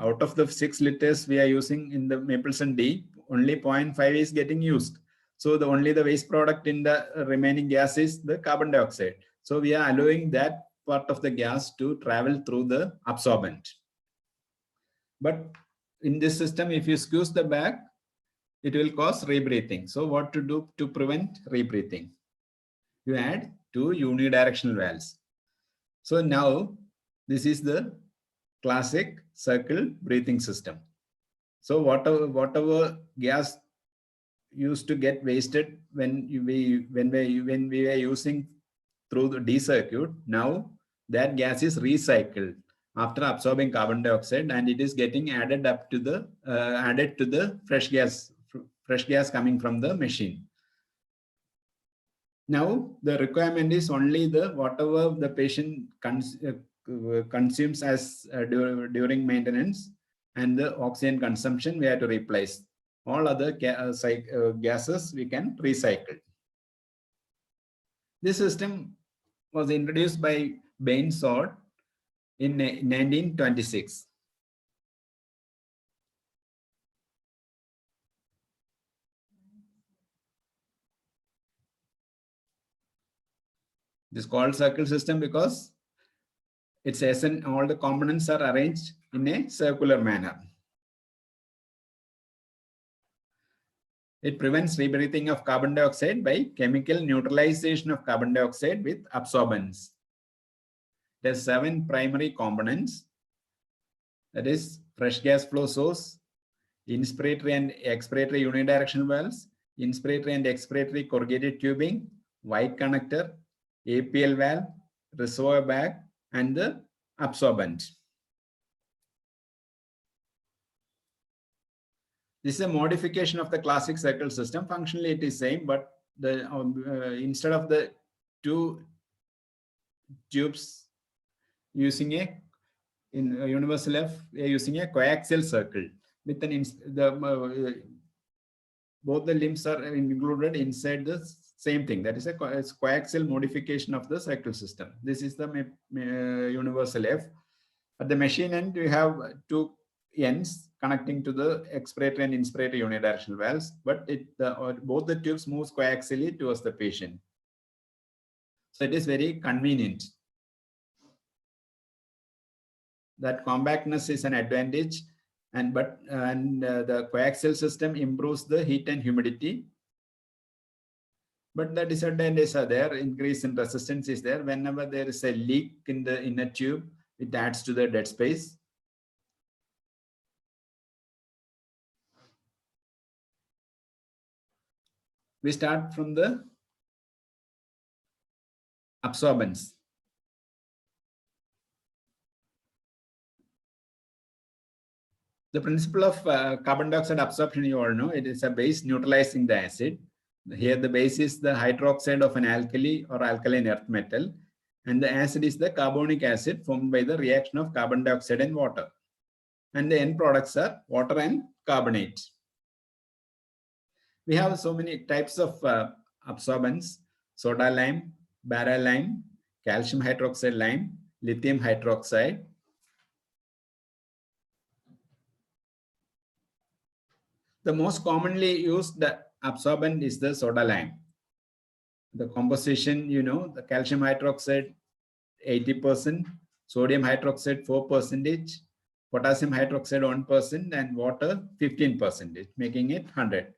Speaker 2: out of the 6 liters we are using in the Mapleson D, only 0.5 is getting used. So only the waste product in the remaining gas is the carbon dioxide. So we are allowing that part of the gas to travel through the absorbent. But in this system, if you squeeze the back, it will cause rebreathing. So what to do to prevent rebreathing? You add 2 unidirectional valves. So now this is the classic circle breathing system. So whatever gas used to get wasted when we were using through the D circuit, now that gas is recycled after absorbing carbon dioxide, and it is getting added up to the added to the fresh gas coming from the machine. Now the requirement is only the whatever the patient consumes as during maintenance, and the oxygen consumption we have to replace. All other gases we can recycle. This system was introduced by Bain-Sod in 1926. This is called circle system because it's all the components are arranged in a circular manner. It prevents rebreathing of carbon dioxide by chemical neutralization of carbon dioxide with absorbents. It has 7 primary components. That is fresh gas flow source, inspiratory and expiratory unidirectional valves, inspiratory and expiratory corrugated tubing, white connector, APL valve, reservoir bag, and the absorbent. This is a modification of the classic circle system. Functionally, it is same, but the instead of the 2 tubes using a universal F, we are using a coaxial circle with both the limbs are included inside the same thing. That is a coaxial modification of the circle system. This is the universal F. At the machine end, we have 2 ends connecting to the expiratory and inspiratory unidirectional valves, but both the tubes moves coaxially towards the patient. So it is very convenient. That compactness is an advantage, and the coaxial system improves the heat and humidity. But the disadvantages are there. Increase in resistance is there. Whenever there is a leak in the inner tube, it adds to the dead space. We start from the absorbents. The principle of carbon dioxide absorption, you all know, it is a base neutralizing the acid. Here the base is the hydroxide of an alkali or alkaline earth metal, and the acid is the carbonic acid formed by the reaction of carbon dioxide and water. And the end products are water and carbonate. We have so many types of absorbents: soda lime, bara lime, calcium hydroxide lime, lithium hydroxide. The most commonly used absorbent is the soda lime. The composition, you know, the calcium hydroxide 80%, sodium hydroxide 4%, potassium hydroxide 1%, and water 15%, making it 100.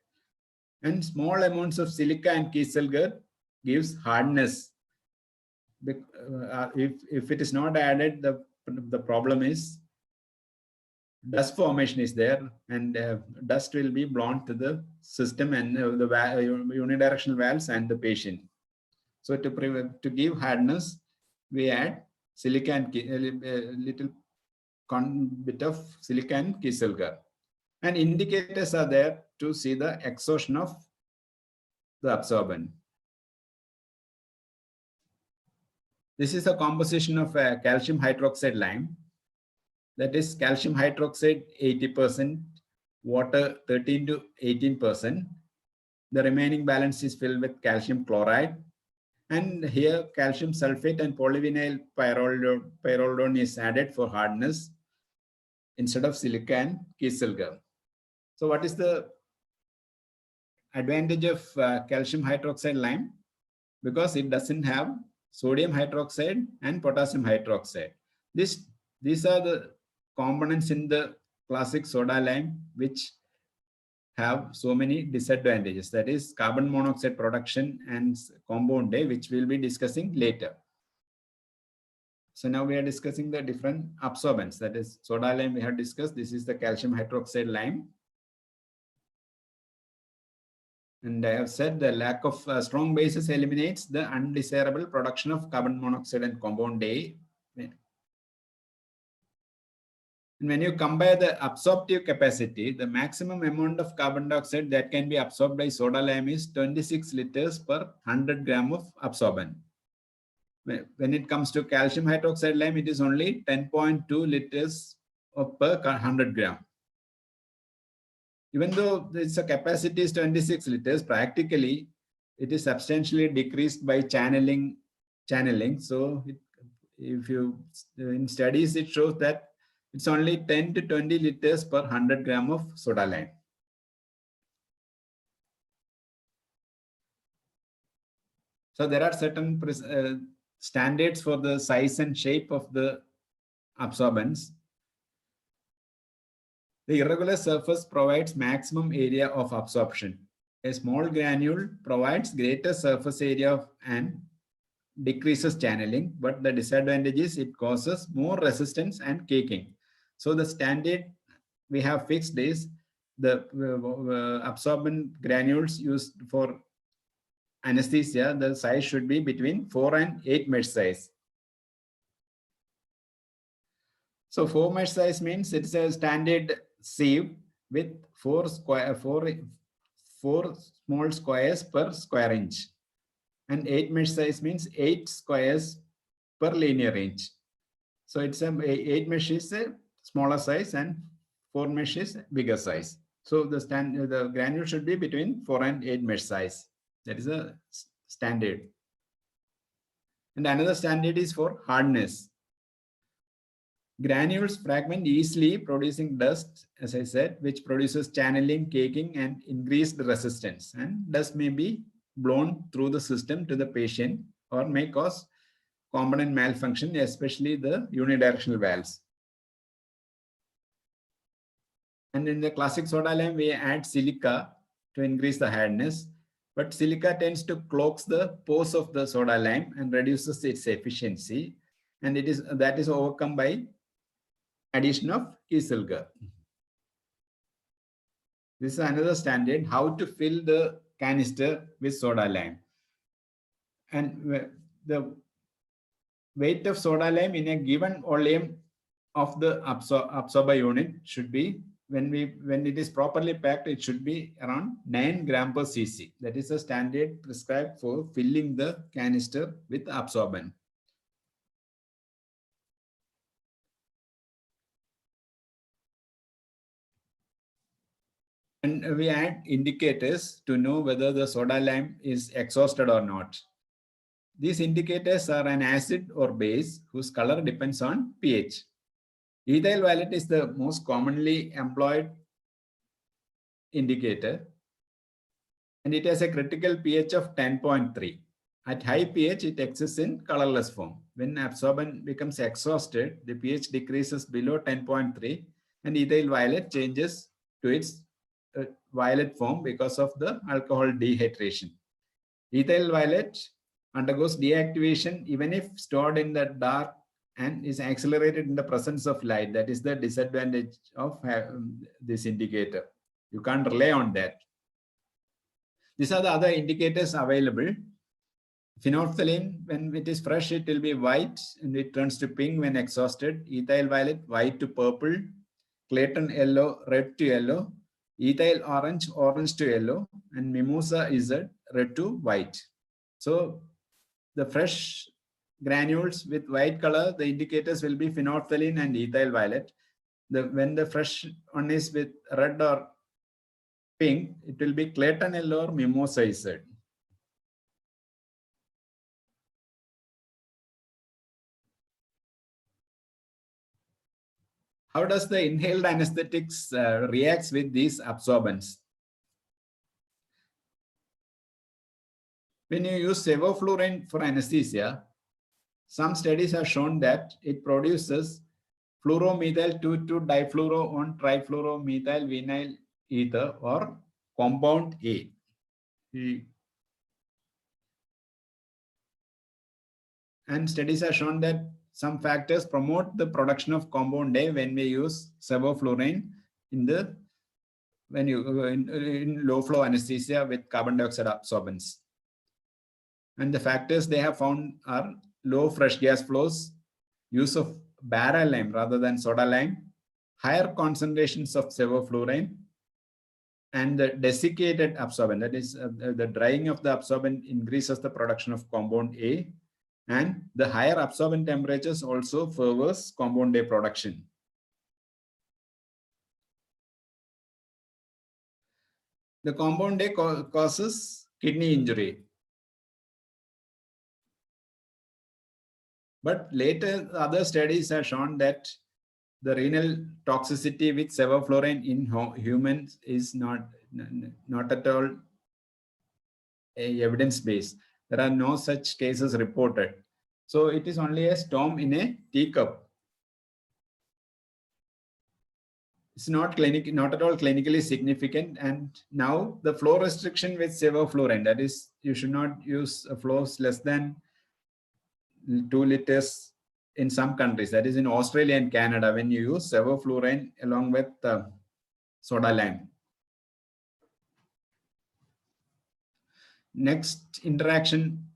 Speaker 2: And small amounts of silica and kieselguhr gives hardness. If it is not added, the problem is dust formation is there, and dust will be blown to the system and the unidirectional valves and the patient. So to give hardness, we add silica and a little bit of silica and kieselguhr. And indicators are there to see the exhaustion of the absorbent. This is a composition of calcium hydroxide lime. That is calcium hydroxide 80%, water 13 to 18%. The remaining balance is filled with calcium chloride. And here calcium sulfate and polyvinyl pyrrolidone is added for hardness instead of silica and kieselguhr. So what is the advantage of calcium hydroxide lime? Because it doesn't have sodium hydroxide and potassium hydroxide. These are the components in the classic soda lime which have so many disadvantages. That is carbon monoxide production and compound A, which we'll be discussing later. So now we are discussing the different absorbents. That is soda lime we have discussed. This is the calcium hydroxide lime. And I have said the lack of strong bases eliminates the undesirable production of carbon monoxide and compound A. And when you compare the absorptive capacity, the maximum amount of carbon dioxide that can be absorbed by soda lime is 26 liters per 100 gram of absorbent. When it comes to calcium hydroxide lime, it is only 10.2 liters per 100 gram. Even though its capacity is 26 liters, practically it is substantially decreased by channeling. So if you in studies, it shows that it's only 10 to 20 liters per 100 gram of soda lime. So there are certain standards for the size and shape of the absorbents. The irregular surface provides maximum area of absorption. A small granule provides greater surface area and decreases channeling, but the disadvantage is it causes more resistance and caking. So the standard we have fixed is the absorbent granules used for anesthesia, the size should be between 4 and 8 mesh size. So 4 mesh size means it's a standard sieve with 4 small squares per square inch. And 8 mesh size means 8 squares per linear inch. So it's 8 mesh is a smaller size and 4 mesh is bigger size. So the granule should be between 4 and 8 mesh size. That is a standard. And another standard is for hardness. Granules fragment easily, producing dust, as I said, which produces channeling, caking, and increased resistance. And dust may be blown through the system to the patient or may cause component malfunction, especially the unidirectional valves. And in the classic soda lime, we add silica to increase the hardness, but silica tends to clog the pores of the soda lime and reduces its efficiency. And that is overcome by addition of e-silger. This is another standard, how to fill the canister with soda lime. And the weight of soda lime in a given volume of the absorber unit should be, when it is properly packed, it should be around 9 gram per cc. That is a standard prescribed for filling the canister with absorbent. And we add indicators to know whether the soda lime is exhausted or not. These indicators are an acid or base whose color depends on pH. Ethyl violet is the most commonly employed indicator, and it has a critical pH of 10.3. At high pH, it exists in colorless form. When absorbent becomes exhausted, the pH decreases below 10.3 and ethyl violet changes to its violet form because of the alcohol dehydration. Ethyl violet undergoes deactivation even if stored in the dark and is accelerated in the presence of light. That is the disadvantage of this indicator. You can't rely on that. These are the other indicators available. Phenolphthalein, when it is fresh, it will be white and it turns to pink when exhausted. Ethyl violet, white to purple. Clayton yellow, red to yellow. Ethyl orange, orange to yellow. And mimosa is red to white. So the fresh granules with white color, the indicators will be phenolphthalein and ethyl violet. When the fresh one is with red or pink, it will be Clayton yellow or mimosa is red. How does the inhaled anesthetics reacts with these absorbents? When you use sevoflurane for anesthesia, some studies have shown that it produces fluoromethyl 2,2-difluoro-1-trifluoromethyl vinyl ether or compound A. And studies have shown that some factors promote the production of compound A when we use sevoflurane in low flow anesthesia with carbon dioxide absorbents. And the factors they have found are low fresh gas flows, use of barrel lime rather than soda lime, higher concentrations of sevoflurane, and the desiccated absorbent. That is, the drying of the absorbent increases the production of compound A, And the higher absorbent temperatures also favors compound A production. The compound A causes kidney injury. But later, other studies have shown that the renal toxicity with sevoflurane in humans is not at all evidence-based. There are no such cases reported. So it is only a storm in a teacup. It's not at all clinically significant. And now the flow restriction with sevoflurane, that is, you should not use flows less than 2 liters in some countries, that is in Australia and Canada, when you use sevoflurane along with soda lime. Next interaction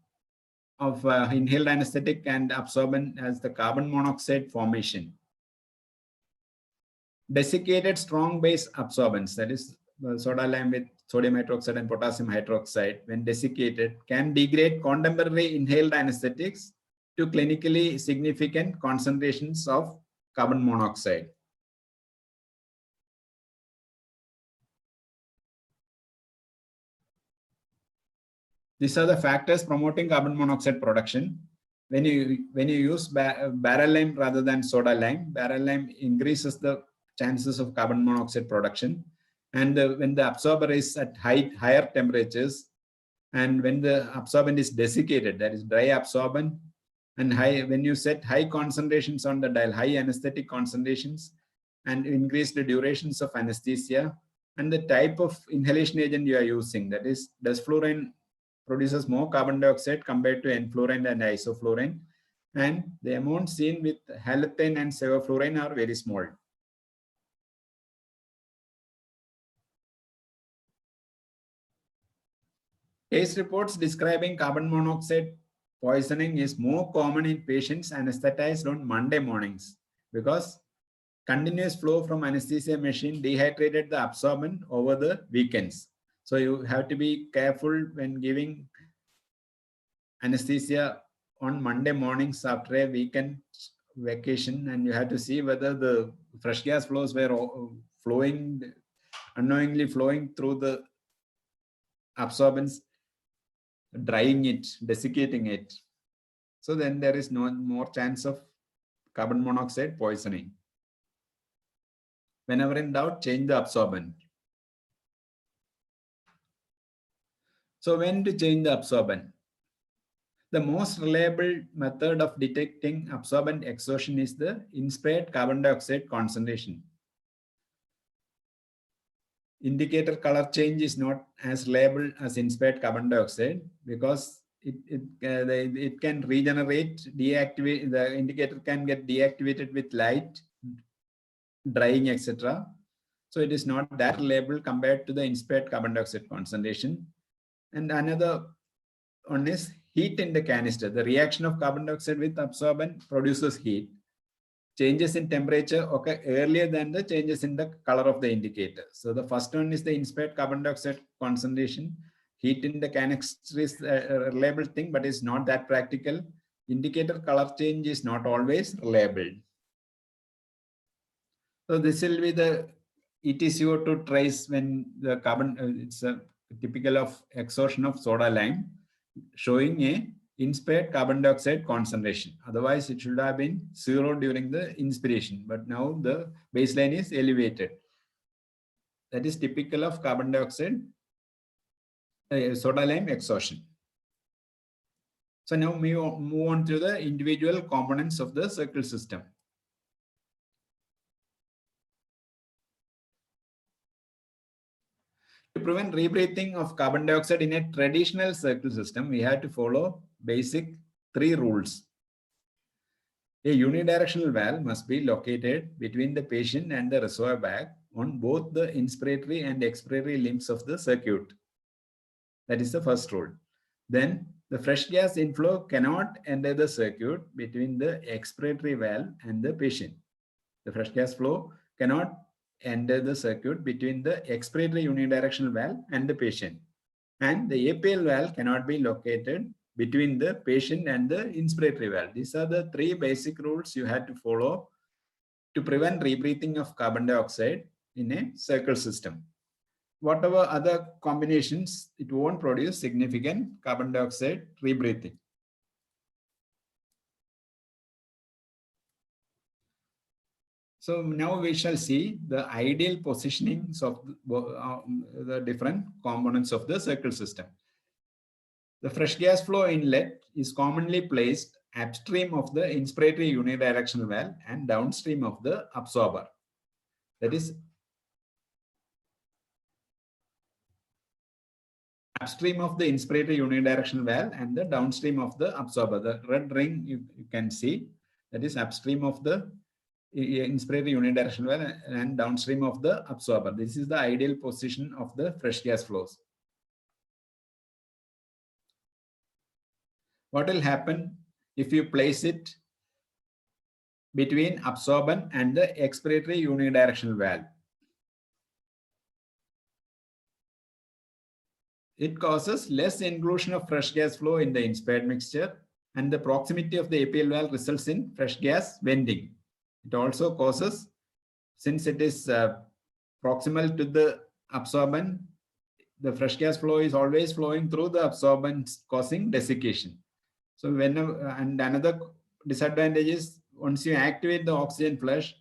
Speaker 2: of inhaled anesthetic and absorbent as the carbon monoxide formation. Desiccated strong base absorbents, that is soda lime with sodium hydroxide and potassium hydroxide, when desiccated, can degrade contemporary inhaled anesthetics to clinically significant concentrations of carbon monoxide. These are the factors promoting carbon monoxide production. When you use barrel lime rather than soda lime, barrel lime increases the chances of carbon monoxide production. And when the absorber is at higher temperatures, and when the absorbent is desiccated, that is dry absorbent, and when you set high concentrations on the dial, high anesthetic concentrations, and increase the durations of anesthesia, and the type of inhalation agent you are using, that is, desflurane produces more carbon dioxide compared to enflurane and isoflurane, and the amounts seen with halothane and sevoflurane are very small. Case reports describing carbon monoxide poisoning is more common in patients anesthetized on Monday mornings because continuous flow from anesthesia machine dehydrated the absorbent over the weekends. So you have to be careful when giving anesthesia on Monday mornings after a weekend vacation, and you have to see whether the fresh gas flows were unknowingly flowing through the absorbents, drying it, desiccating it. So then there is no more chance of carbon monoxide poisoning. Whenever in doubt, change the absorbent. So when to change the absorbent? The most reliable method of detecting absorbent exhaustion is the inspired carbon dioxide concentration. Indicator color change is not as reliable as inspired carbon dioxide because it can regenerate, deactivate, the indicator can get deactivated with light, drying, etc. So it is not that reliable compared to the inspired carbon dioxide concentration. And another one is heat in the canister. The reaction of carbon dioxide with absorbent produces heat. Changes in temperature occur earlier than the changes in the color of the indicator. So the first one is the inspired carbon dioxide concentration. Heat in the canister is a reliable thing, but it's not that practical. Indicator color change is not always reliable. So this will be the EtCO2 trace when the carbon, it's a typical of exhaustion of soda lime, showing a inspired carbon dioxide concentration. Otherwise, it should have been 0 during the inspiration, but now the baseline is elevated. That is typical of carbon dioxide, soda lime exhaustion. So now we move on to the individual components of the circle system. To prevent rebreathing of carbon dioxide in a traditional circle system, we have to follow basic 3 rules. A unidirectional valve must be located between the patient and the reservoir bag on both the inspiratory and expiratory limbs of the circuit. That is the first rule. Then the fresh gas inflow cannot enter the circuit between the expiratory valve and the patient. The fresh gas flow cannot enter the circuit between the expiratory unidirectional valve and the patient. And the APL valve cannot be located between the patient and the inspiratory valve. These are the three basic rules you had to follow to prevent rebreathing of carbon dioxide in a circle system. Whatever other combinations, it won't produce significant carbon dioxide rebreathing. So now we shall see the ideal positionings of the different components of the circle system. The fresh gas flow inlet is commonly placed upstream of the inspiratory unidirectional valve and downstream of the absorber. That is, upstream of the inspiratory unidirectional valve and the downstream of the absorber. The red ring you can see, that is upstream of the inspiratory unidirectional valve and downstream of the absorber. This is the ideal position of the fresh gas flows. What will happen if you place it between absorbent and the expiratory unidirectional valve? It causes less inclusion of fresh gas flow in the inspired mixture, and the proximity of the APL valve results in fresh gas venting. It also causes, since it is proximal to the absorbent, the fresh gas flow is always flowing through the absorbent, causing desiccation. So and another disadvantage is once you activate the oxygen flush,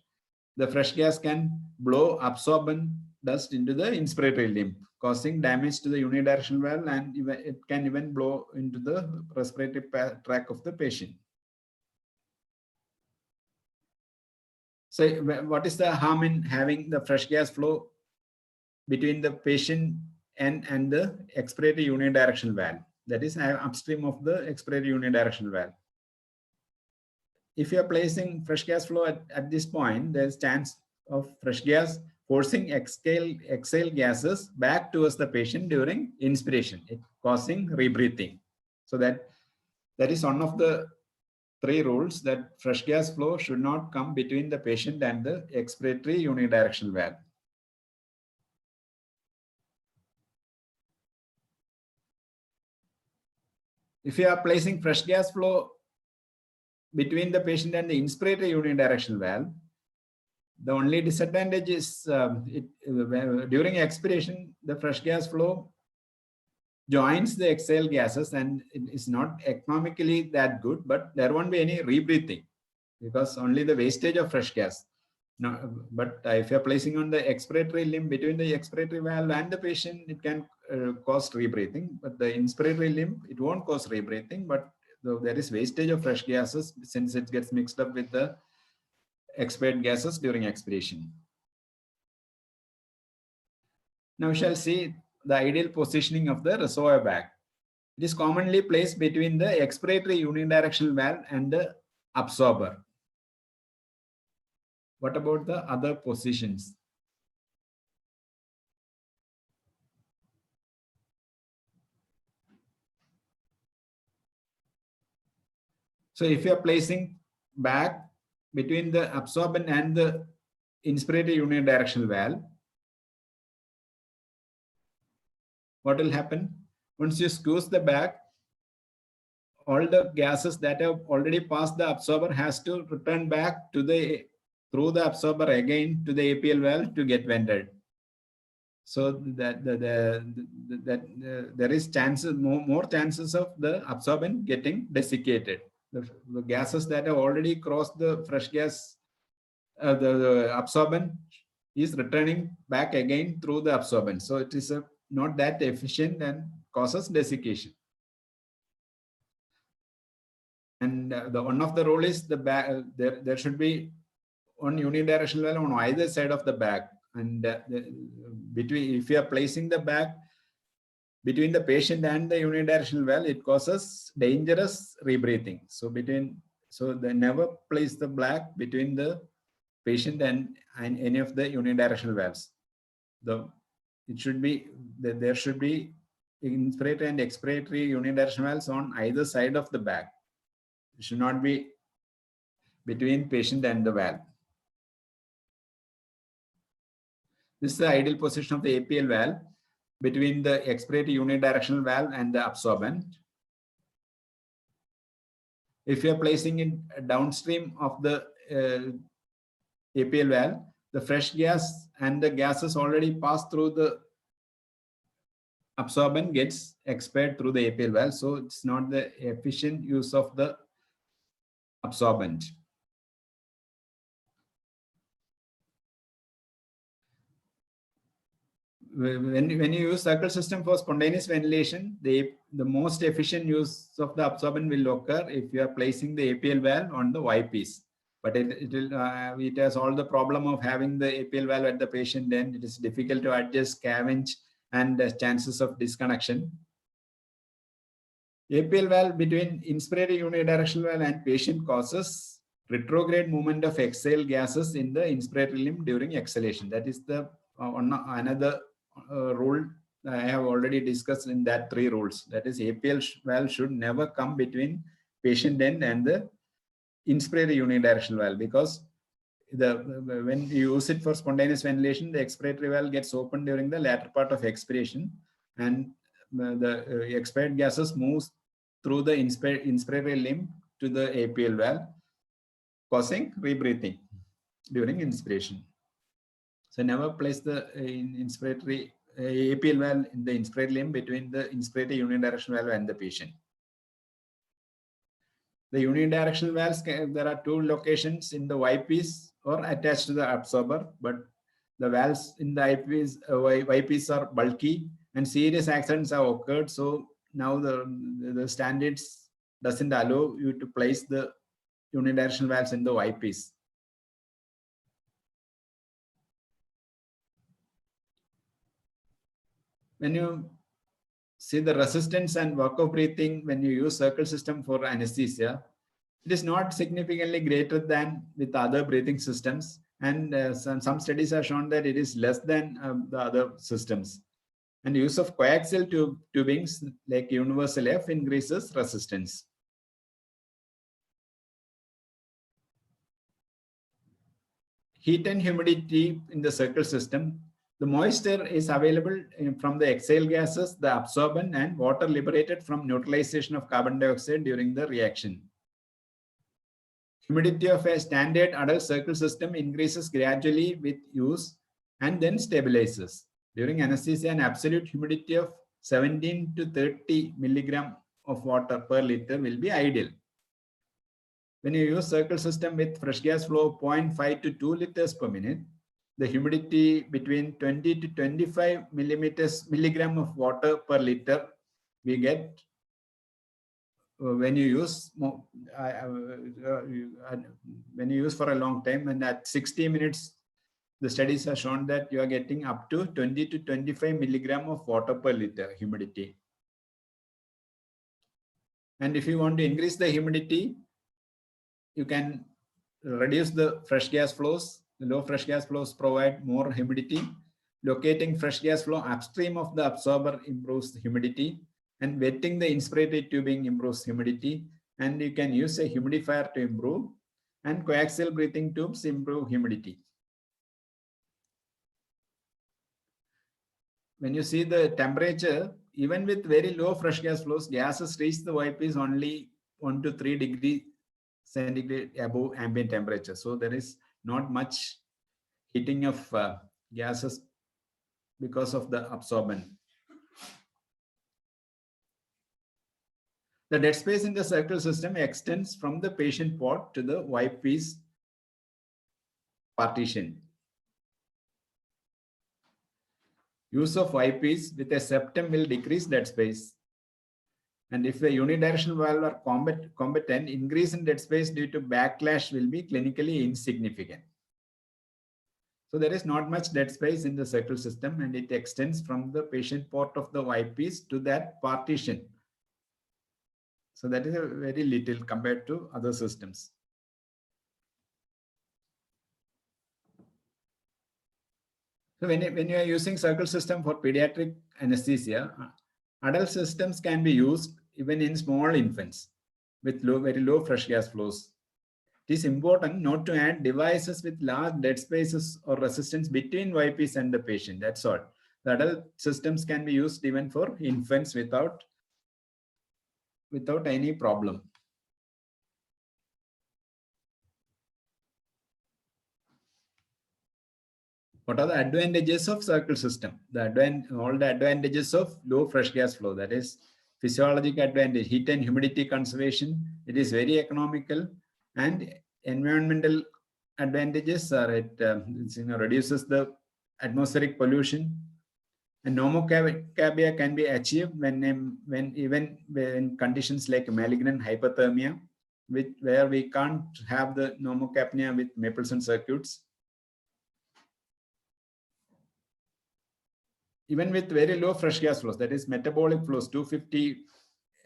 Speaker 2: the fresh gas can blow absorbent dust into the inspiratory limb, causing damage to the unidirectional valve, and it can even blow into the respiratory tract of the patient. So what is the harm in having the fresh gas flow between the patient and the expiratory unidirectional valve? That is upstream of the expiratory unidirectional valve. If you are placing fresh gas flow at this point, there's chance of fresh gas forcing exhale gases back towards the patient during inspiration, causing rebreathing. So that is one of the three rules, that fresh gas flow should not come between the patient and the expiratory unidirectional valve. If you are placing fresh gas flow between the patient and the inspiratory unidirectional valve, the only disadvantage is during expiration, the fresh gas flow joins the exhale gases, and it is not economically that good, but there won't be any rebreathing because only the wastage of fresh gas. No, but if you're placing on the expiratory limb between the expiratory valve and the patient, it can cause rebreathing, but the inspiratory limb, it won't cause rebreathing, but there is wastage of fresh gases since it gets mixed up with the expired gases during expiration. Now we shall see the ideal positioning of the reservoir bag. It is commonly placed between the expiratory unidirectional valve and the absorber. What about the other positions? So if you are placing bag between the absorbent and the inspiratory unidirectional valve, what will happen? Once you squeeze the bag, all the gases that have already passed the absorber has to return back to through the absorber again to the APL valve to get vented. So that there is more chances of the absorbent getting desiccated. The gases that have already crossed the fresh gas, the absorbent is returning back again through the absorbent. So it is not that efficient and causes desiccation. And one of the rule is the bag. There should be one unidirectional valve on either side of the bag. And if you are placing the bag between the patient and the unidirectional valve, it causes dangerous rebreathing. So they never place the bag between the patient and any of the unidirectional valves. There should be inspiratory and expiratory unidirectional valves on either side of the bag. It should not be between patient and the valve. This is the ideal position of the APL valve between the expiratory unidirectional valve and the absorbent. If you are placing it downstream of the APL valve, the fresh gas and the gases already passed through the absorbent gets expired through the APL valve. So it's not the efficient use of the absorbent. When you use circle system for spontaneous ventilation, the most efficient use of the absorbent will occur if you are placing the APL valve on the Y piece. But it has all the problem of having the APL valve at the patient end. It is difficult to adjust scavenge and chances of disconnection. APL valve between inspiratory unidirectional valve and patient causes retrograde movement of exhale gases in the inspiratory limb during exhalation. That is the another rule I have already discussed in that 3 rules. That is, APL valve should never come between patient end and the inspiratory unidirectional valve, because when you use it for spontaneous ventilation, the expiratory valve gets opened during the latter part of expiration, and the expired gases moves through the inspiratory limb to the APL valve, causing rebreathing during inspiration. So never place the inspiratory APL valve in the inspiratory limb between the inspiratory unidirectional valve and the patient. The unidirectional valves, there are 2 locations in the Y piece or attached to the absorber, but the valves in the Y piece are bulky and serious accidents have occurred. So now the standards doesn't allow you to place the unidirectional valves in the Y piece. When you see the resistance and work of breathing when you use circle system for anesthesia, it is not significantly greater than with other breathing systems, and some studies have shown that it is less than the other systems. And use of coaxial tubings like universal F increases resistance. Heat and humidity in the circle system. The moisture is available from the exhale gases, the absorbent, and water liberated from neutralization of carbon dioxide during the reaction. Humidity of a standard adult circle system increases gradually with use and then stabilizes. During anesthesia, an absolute humidity of 17 to 30 milligram of water per liter will be ideal. When you use circle system with fresh gas flow of 0.5 to 2 liters per minute, the humidity between 20 to 25 milligram of water per liter we get when you use for a long time, and at 60 minutes, the studies have shown that you are getting up to 20 to 25 milligram of water per liter humidity. And if you want to increase the humidity, you can reduce the fresh gas flows. The low fresh gas flows provide more humidity. Locating fresh gas flow upstream of the absorber improves the humidity, and wetting the inspiratory tubing improves humidity. And you can use a humidifier to improve, and coaxial breathing tubes improve humidity. When you see the temperature, even with very low fresh gas flows, gases reach the Y piece only 1 to 3 degrees centigrade above ambient temperature. So there is not much heating of gases because of the absorbent. The dead space in the circle system extends from the patient port to the Y piece partition. Use of Y piece with a septum will decrease dead space. And if the unidirectional valve are competent, increase in dead space due to backlash will be clinically insignificant. So there is not much dead space in the circle system, and it extends from the patient port of the Y piece to that partition. So that is a very little compared to other systems. So when you are using circle system for pediatric anesthesia, adult systems can be used even in small infants with very low fresh gas flows. It is important not to add devices with large dead spaces or resistance between Y piece and the patient. That's all. The adult systems can be used even for infants without any problem. What are the advantages of circle system? All the advantages of low fresh gas flow, that is physiological advantage, heat and humidity conservation. It is very economical, and environmental advantages are it reduces the atmospheric pollution, and nomocapnia can be achieved when conditions like malignant hypothermia, where we can't have the nomocapnia with Mapleson circuits. Even with very low fresh gas flows, that is metabolic flows, 250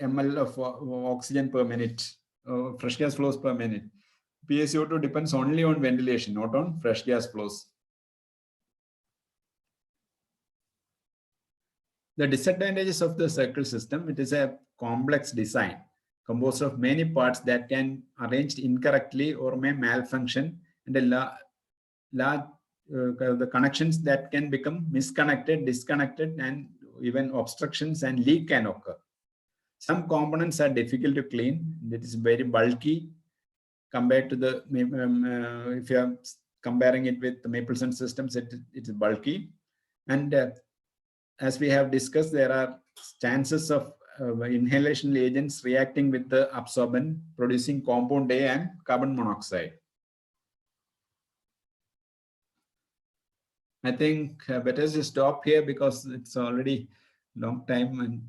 Speaker 2: ml of oxygen per minute, fresh gas flows per minute. PaCO2 depends only on ventilation, not on fresh gas flows. The disadvantages of the circle system: it is a complex design composed of many parts that can arranged incorrectly or may malfunction, and a large the connections that can become misconnected, disconnected, and even obstructions and leak can occur. Some components are difficult to clean. It is very bulky compared to the, if you are comparing it with the Mapleson systems, it is bulky. And as we have discussed, there are chances of inhalation agents reacting with the absorbent, producing compound A and carbon monoxide. I think better to stop here because it's already long time, and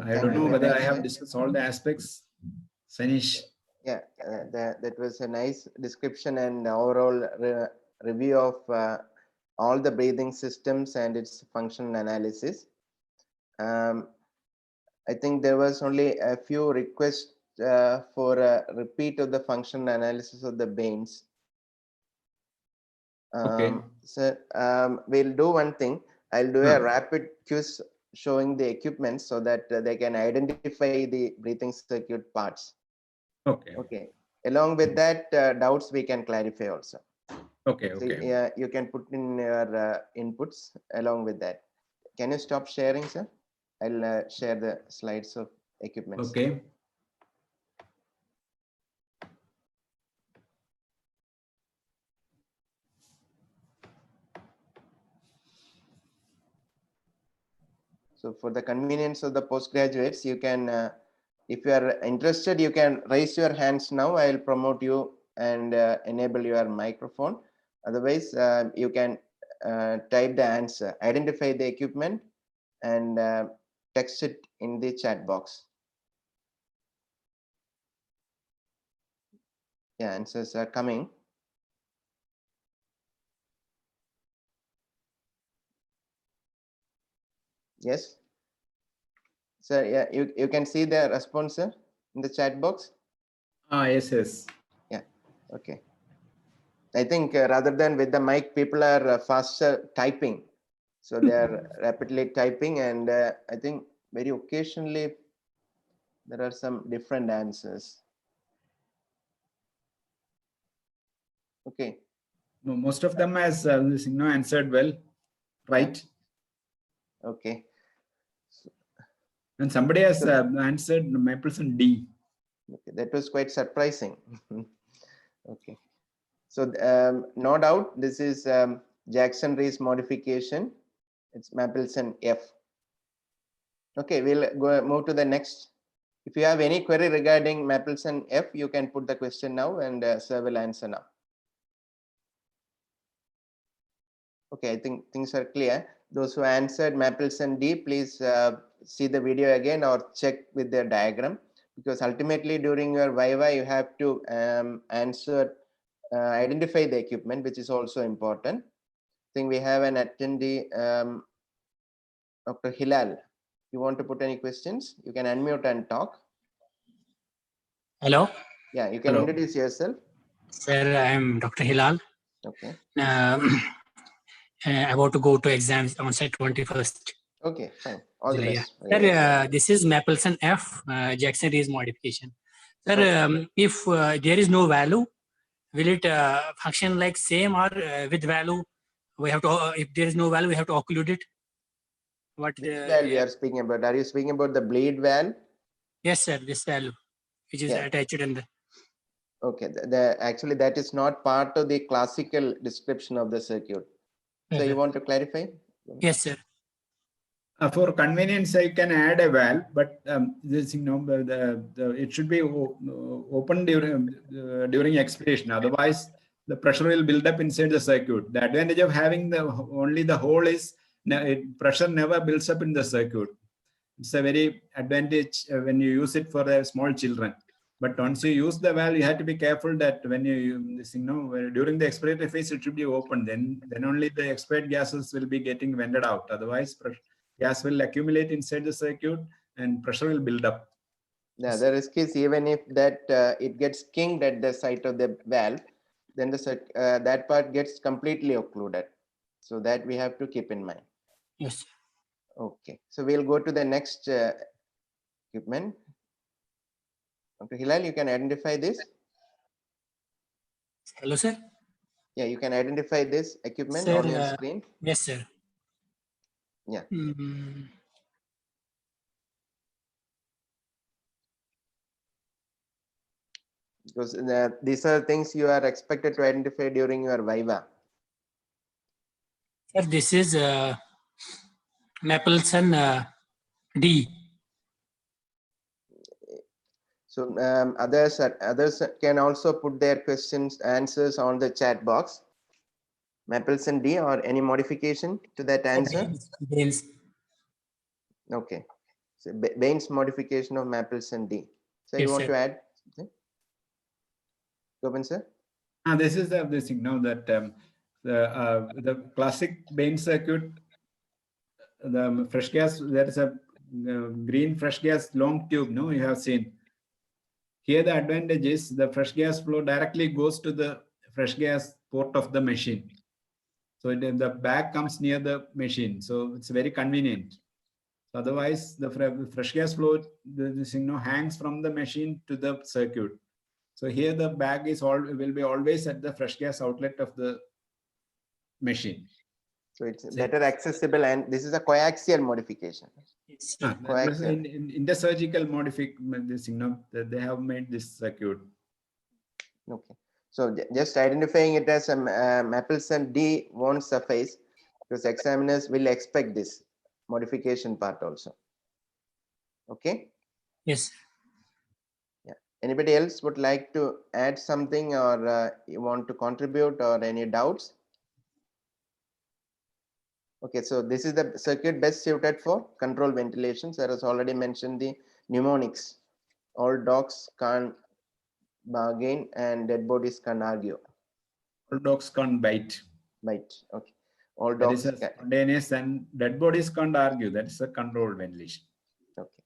Speaker 2: I don't know whether I have discussed all the aspects. Sanish.
Speaker 1: Yeah, that was a nice description and overall review of all the breathing systems and its function analysis. I think there was only a few requests for a repeat of the function analysis of the veins.
Speaker 2: Okay.
Speaker 1: So we'll do one thing. I'll do a rapid quiz showing the equipment so that they can identify the breathing circuit parts.
Speaker 2: Okay.
Speaker 1: Okay. Along with that, doubts we can clarify also.
Speaker 2: Okay.
Speaker 1: So,
Speaker 2: Okay.
Speaker 1: yeah, you can put in your inputs along with that. Can you stop sharing, sir? I'll share the slides of equipment.
Speaker 2: Okay.
Speaker 1: So for the convenience of the postgraduates, you can, if you are interested, you can raise your hands now. I'll promote you and enable your microphone. Otherwise, you can type the answer, identify the equipment, and text it in the chat box. Yeah, answers are coming. Yes. So yeah, you can see the response, sir, in the chat box.
Speaker 2: Yes, yes.
Speaker 1: Yeah. Okay. I think rather than with the mic, people are faster typing. So they are rapidly typing, and I think very occasionally there are some different answers. Okay.
Speaker 2: No, most of them has answered well, right?
Speaker 1: Yeah. Okay.
Speaker 2: And somebody has answered Mapleson D.
Speaker 1: Okay, that was quite surprising. Okay. So no doubt this is Jackson-Rees modification. It's Mapleson F. Okay, we'll move to the next. If you have any query regarding Mapleson F, you can put the question now and sir will answer now. Okay, I think things are clear. Those who answered Mapleson D, please see the video again or check with the diagram, because ultimately during your Viva, you have to identify the equipment, which is also important. I think we have an attendee, Dr. Hilal. You want to put any questions? You can unmute and talk.
Speaker 3: Hello.
Speaker 1: Yeah, you can introduce yourself.
Speaker 3: Sir, I am Dr. Hilal.
Speaker 1: Okay.
Speaker 3: About to go to exams on Set 21st.
Speaker 1: Okay, fine. All the best.
Speaker 3: Sir, this is Mapleson F, Jackson-Rees modification. Sir, if there is no value, will it function like same or with value? We have to, if there is no value, we have to occlude it. What
Speaker 1: valve we are speaking about? Are you speaking about the bleed valve?
Speaker 3: Yes, sir. This valve, which is attached in the.
Speaker 1: Okay, actually that is not part of the classical description of the circuit. So you want to clarify?
Speaker 3: Yes, sir.
Speaker 2: For convenience, I can add a valve, but this, it should be open during expiration. Otherwise, the pressure will build up inside the circuit. The advantage of having only the hole is pressure never builds up in the circuit. It's a very advantage when you use it for small children. But once you use the valve, you have to be careful that when during the expiratory phase, it should be open. Then only the expired gases will be getting vented out. Otherwise, gas will accumulate inside the circuit and pressure will build up.
Speaker 1: Yeah, the risk is even if that it gets kinked at the site of the valve, then that part gets completely occluded. So that we have to keep in mind.
Speaker 3: Yes.
Speaker 1: Okay, so we'll go to the next equipment. Dr. Hilal, you can identify this.
Speaker 3: Hello, sir.
Speaker 1: Yeah, you can identify this equipment
Speaker 3: Sir,
Speaker 1: on your screen.
Speaker 3: Yes, sir.
Speaker 1: Yeah. Because these are things you are expected to identify during your Viva.
Speaker 3: Sir, this is Mapleson D.
Speaker 1: So others can also put their questions, answers on the chat box. Mapleson D or any modification to that answer?
Speaker 3: Baines.
Speaker 1: Okay. So Baines modification of Mapleson D. So
Speaker 3: Yes,
Speaker 1: you want
Speaker 3: sir.
Speaker 1: to add something? Gopakumar, sir?
Speaker 2: This is the thing now that the classic Baines circuit, the fresh gas, there is a green fresh gas long tube, no, you have seen. Here the advantage is the fresh gas flow directly goes to the fresh gas port of the machine. So the bag comes near the machine. So it's very convenient. Otherwise, the fresh gas flow hangs from the machine to the circuit. So here the bag will be always at the fresh gas outlet of the machine.
Speaker 1: So it's better accessible, and this is a coaxial modification.
Speaker 3: Yes,
Speaker 1: Coaxial.
Speaker 2: In the surgical modification, they have made this circuit.
Speaker 1: Okay. So just identifying it as a Mapleson D won't suffice, because examiners will expect this modification part also. Okay.
Speaker 3: Yes.
Speaker 1: Yeah. Anybody else would like to add something, or you want to contribute, or any doubts? Okay, so this is the circuit best suited for control ventilation. Sir has already mentioned the mnemonics. All dogs can't bargain and dead bodies can argue.
Speaker 2: All dogs can't bite.
Speaker 1: Bite. Okay. All dogs
Speaker 2: can. Spontaneous and dead bodies can't argue. That is a controlled ventilation.
Speaker 1: Okay.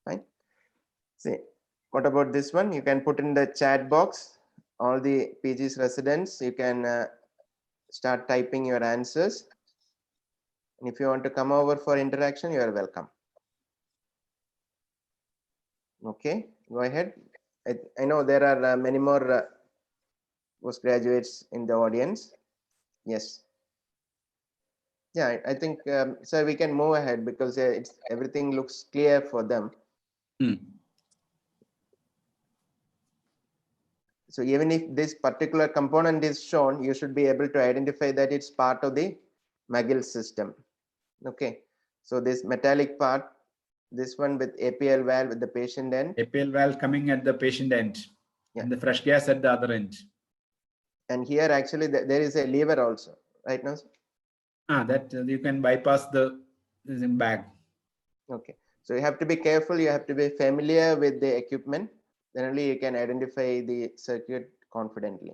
Speaker 1: Fine. See, what about this one? You can put in the chat box. All the PG's residents, you can start typing your answers. And if you want to come over for interaction, you are welcome. Okay, go ahead. I know there are many more postgraduates in the audience. Yes. Yeah, I think, sir, we can move ahead because everything looks clear for them. So even if this particular component is shown, you should be able to identify that it's part of the McGill system. Okay, so this metallic part, this one with APL valve with the patient end.
Speaker 2: APL valve coming at the patient end, yeah, and the fresh gas at the other end. And
Speaker 1: here actually there is a lever also, right now?
Speaker 2: That you can bypass the bag.
Speaker 1: Okay, so you have to be careful. You have to be familiar with the equipment. Then only you can identify the circuit confidently.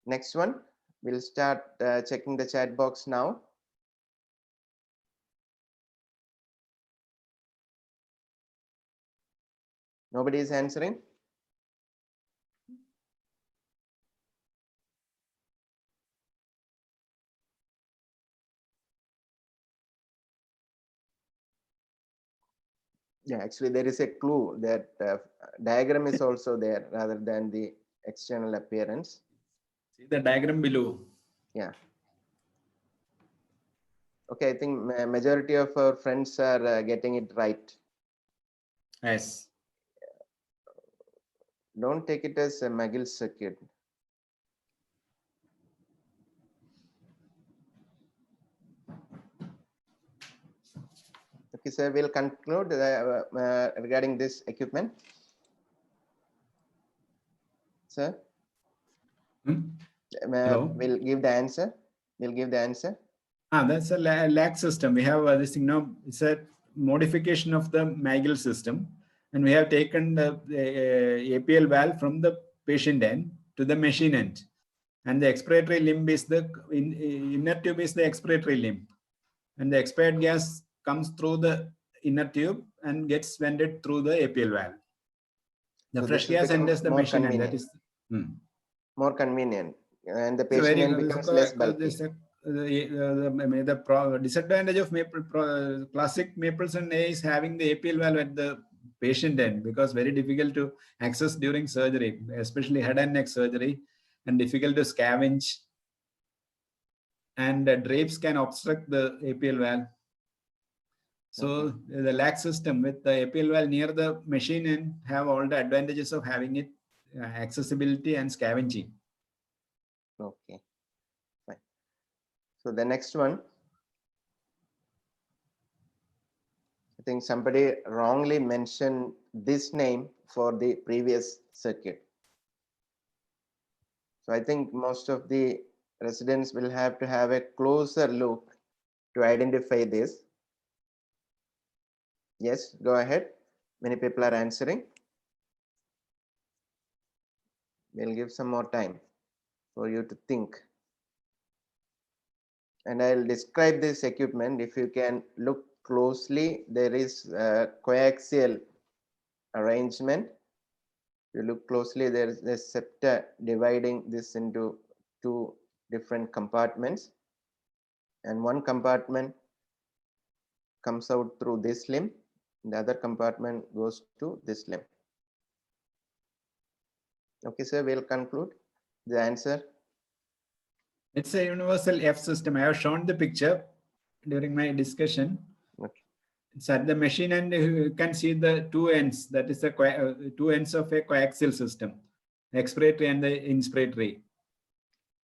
Speaker 1: Next one, we'll start checking the chat box now. Nobody is answering. Yeah, actually there is a clue that diagram is also there rather than the external appearance.
Speaker 2: See the diagram below.
Speaker 1: Yeah. Okay, I think majority of our friends are getting it right.
Speaker 2: Yes.
Speaker 1: don't take it as a Magil circuit. Okay, sir, we'll conclude regarding this equipment. Sir,
Speaker 2: Hello?
Speaker 1: we'll give the answer. We'll give the answer.
Speaker 2: That's a lag system. We have this thing now. It's a modification of the Magil system. And we have taken the APL valve from the patient end to the machine end. And the expiratory limb is the inner tube is the expiratory limb. And the expired gas comes through the inner tube and gets vented through the APL valve. The
Speaker 1: So
Speaker 2: fresh
Speaker 1: this will
Speaker 2: gas
Speaker 1: become
Speaker 2: enters the
Speaker 1: more
Speaker 2: machine end. That
Speaker 1: convenient.
Speaker 2: is
Speaker 1: More convenient, and the
Speaker 2: it's a
Speaker 1: patient
Speaker 2: very
Speaker 1: end becomes less bulky.
Speaker 2: The disadvantage of classic Mapleson A is having the APL valve at the patient end, because very difficult to access during surgery, especially head and neck surgery, and difficult to scavenge. And drapes can obstruct the APL valve. So the lag system with the APL valve near the machine end have all the advantages of having it accessibility and scavenging.
Speaker 1: Okay, fine. So the next one, I think somebody wrongly mentioned this name for the previous circuit. So I think most of the residents will have to have a closer look to identify this. Yes, go ahead. Many people are answering. We'll give some more time for you to think. And I'll describe this equipment. If you can look closely, there is a coaxial arrangement. If you look closely, there is a septa dividing this into two different compartments. And one compartment comes out through this limb. The other compartment goes to this limb. Okay, sir, we'll conclude the answer.
Speaker 2: It's a universal F system. I have shown the picture during my discussion.
Speaker 1: Okay.
Speaker 2: It's at the machine and you can see the two ends. That is the two ends of a coaxial system, expiratory and the inspiratory.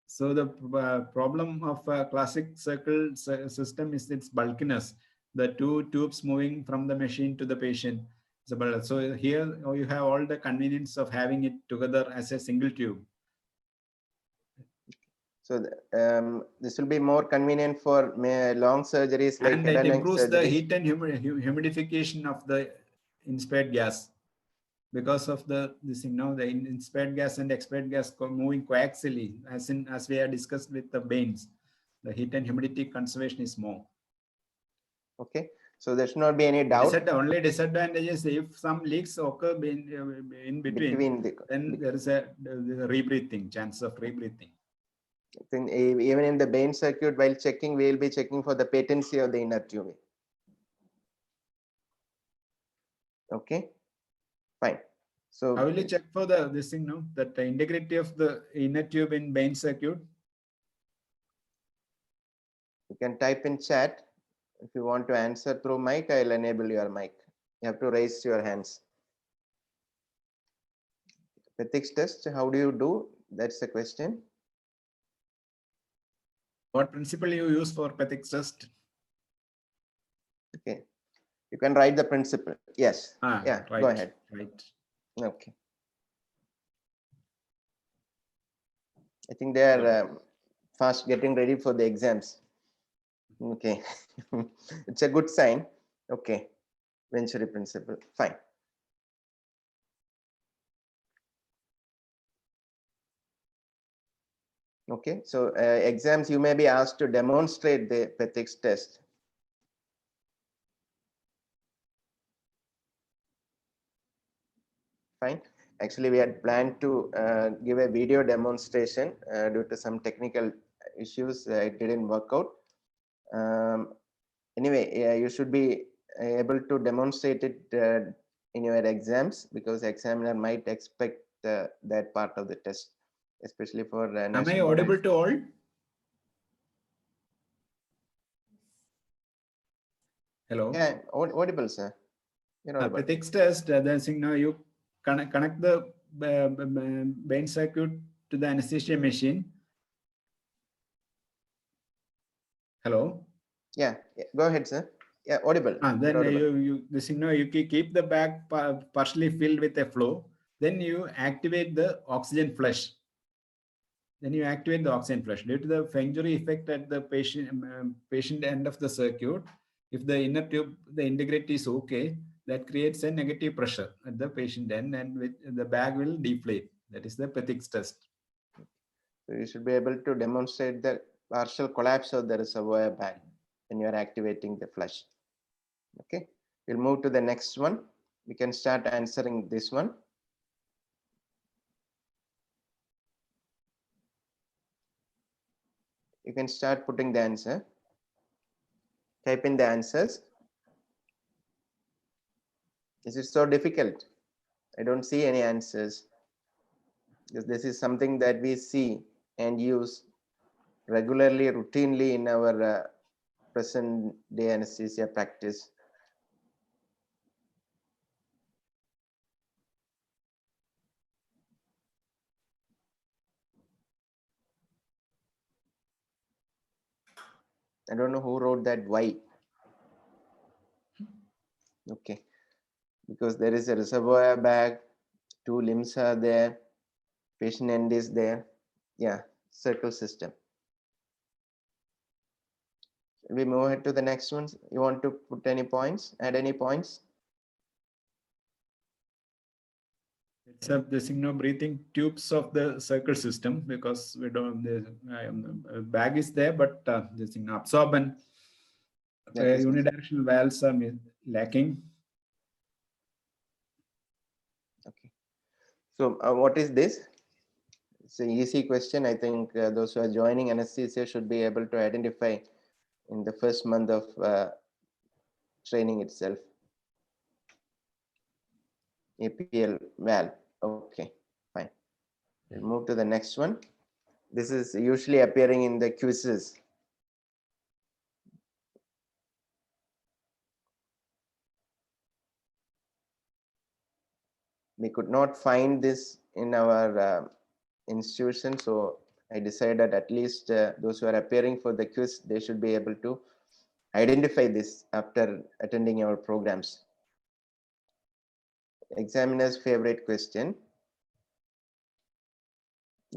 Speaker 2: So the problem of a classic circle system is its bulkiness. The two tubes moving from the machine to the patient. So here you have all the convenience of having it together as a single tube.
Speaker 1: So this will be more convenient for long surgeries like
Speaker 2: and it improves
Speaker 1: surgeries.
Speaker 2: the heat and humidification of the inspired gas, because of the inspired gas and expired gas moving coaxially, as we have discussed with the veins. The heat and humidity conservation is more.
Speaker 1: Okay, so there should not be any doubt.
Speaker 2: The only disadvantage is if some leaks occur in between then there is a rebreathing, chance of rebreathing.
Speaker 1: Then even in the vein circuit, while checking, we will be checking for the patency of the inner tube. Okay, fine. So
Speaker 2: how will you check for that the integrity of the inner tube in vein circuit?
Speaker 1: You can type in chat. If you want to answer through mic, I'll enable your mic. You have to raise your hands. Ethics test, how do you do? That's the question.
Speaker 2: What principle you use for ethics test?
Speaker 1: Okay, you can write the principle. Yes. Yeah,
Speaker 2: right,
Speaker 1: go ahead.
Speaker 2: Right.
Speaker 1: Okay. I think they are fast getting ready for the exams. Okay, it's a good sign. Okay, Venturi principle, fine. Okay, so exams, you may be asked to demonstrate the ethics test. Fine. Actually, we had planned to give a video demonstration due to some technical issues. It didn't work out. Anyway, you should be able to demonstrate it in your exams, because examiner might expect that part of the test, especially for
Speaker 2: Am I audible to all? Hello.
Speaker 1: Yeah, audible, sir.
Speaker 2: Ethics test. You connect the vein circuit to the anesthesia machine. Hello.
Speaker 1: Yeah, go ahead, sir. Yeah, audible.
Speaker 2: Then
Speaker 1: audible.
Speaker 2: you keep the bag partially filled with a flow. Then you activate the oxygen flush. Then you activate the oxygen flush. Due to the Fengjouri effect at the patient end of the circuit, if the inner tube, the integrity is okay, that creates a negative pressure at the patient end, and the bag will deflate. That is the Pethick's test.
Speaker 1: So you should be able to demonstrate the partial collapse of the reservoir bag when you are activating the flush. Okay, we'll move to the next one. We can start answering this one. You can start putting the answer. Type in the answers. Is it so difficult? I don't see any answers, because this is something that we see and use regularly, routinely in our present day anesthesia practice. I don't know who wrote that why. Okay, because there is a reservoir bag, two limbs are there, patient end is there. Yeah, circle system. We move ahead to the next ones. You want to put any points, add any points?
Speaker 2: It's the signal breathing tubes of the circle system, because we don't, the bag is there, but the signal absorbent unidirectional valves are lacking.
Speaker 1: Okay. So what is this? It's an easy question. I think those who are joining anesthesia should be able to identify in the first month of training itself. APL valve. Okay, fine. We'll move to the next one. This is usually appearing in the quizzes. We could not find this in our institution, so I decided at least those who are appearing for the quiz, they should be able to identify this after attending our programs. Examiner's favorite question.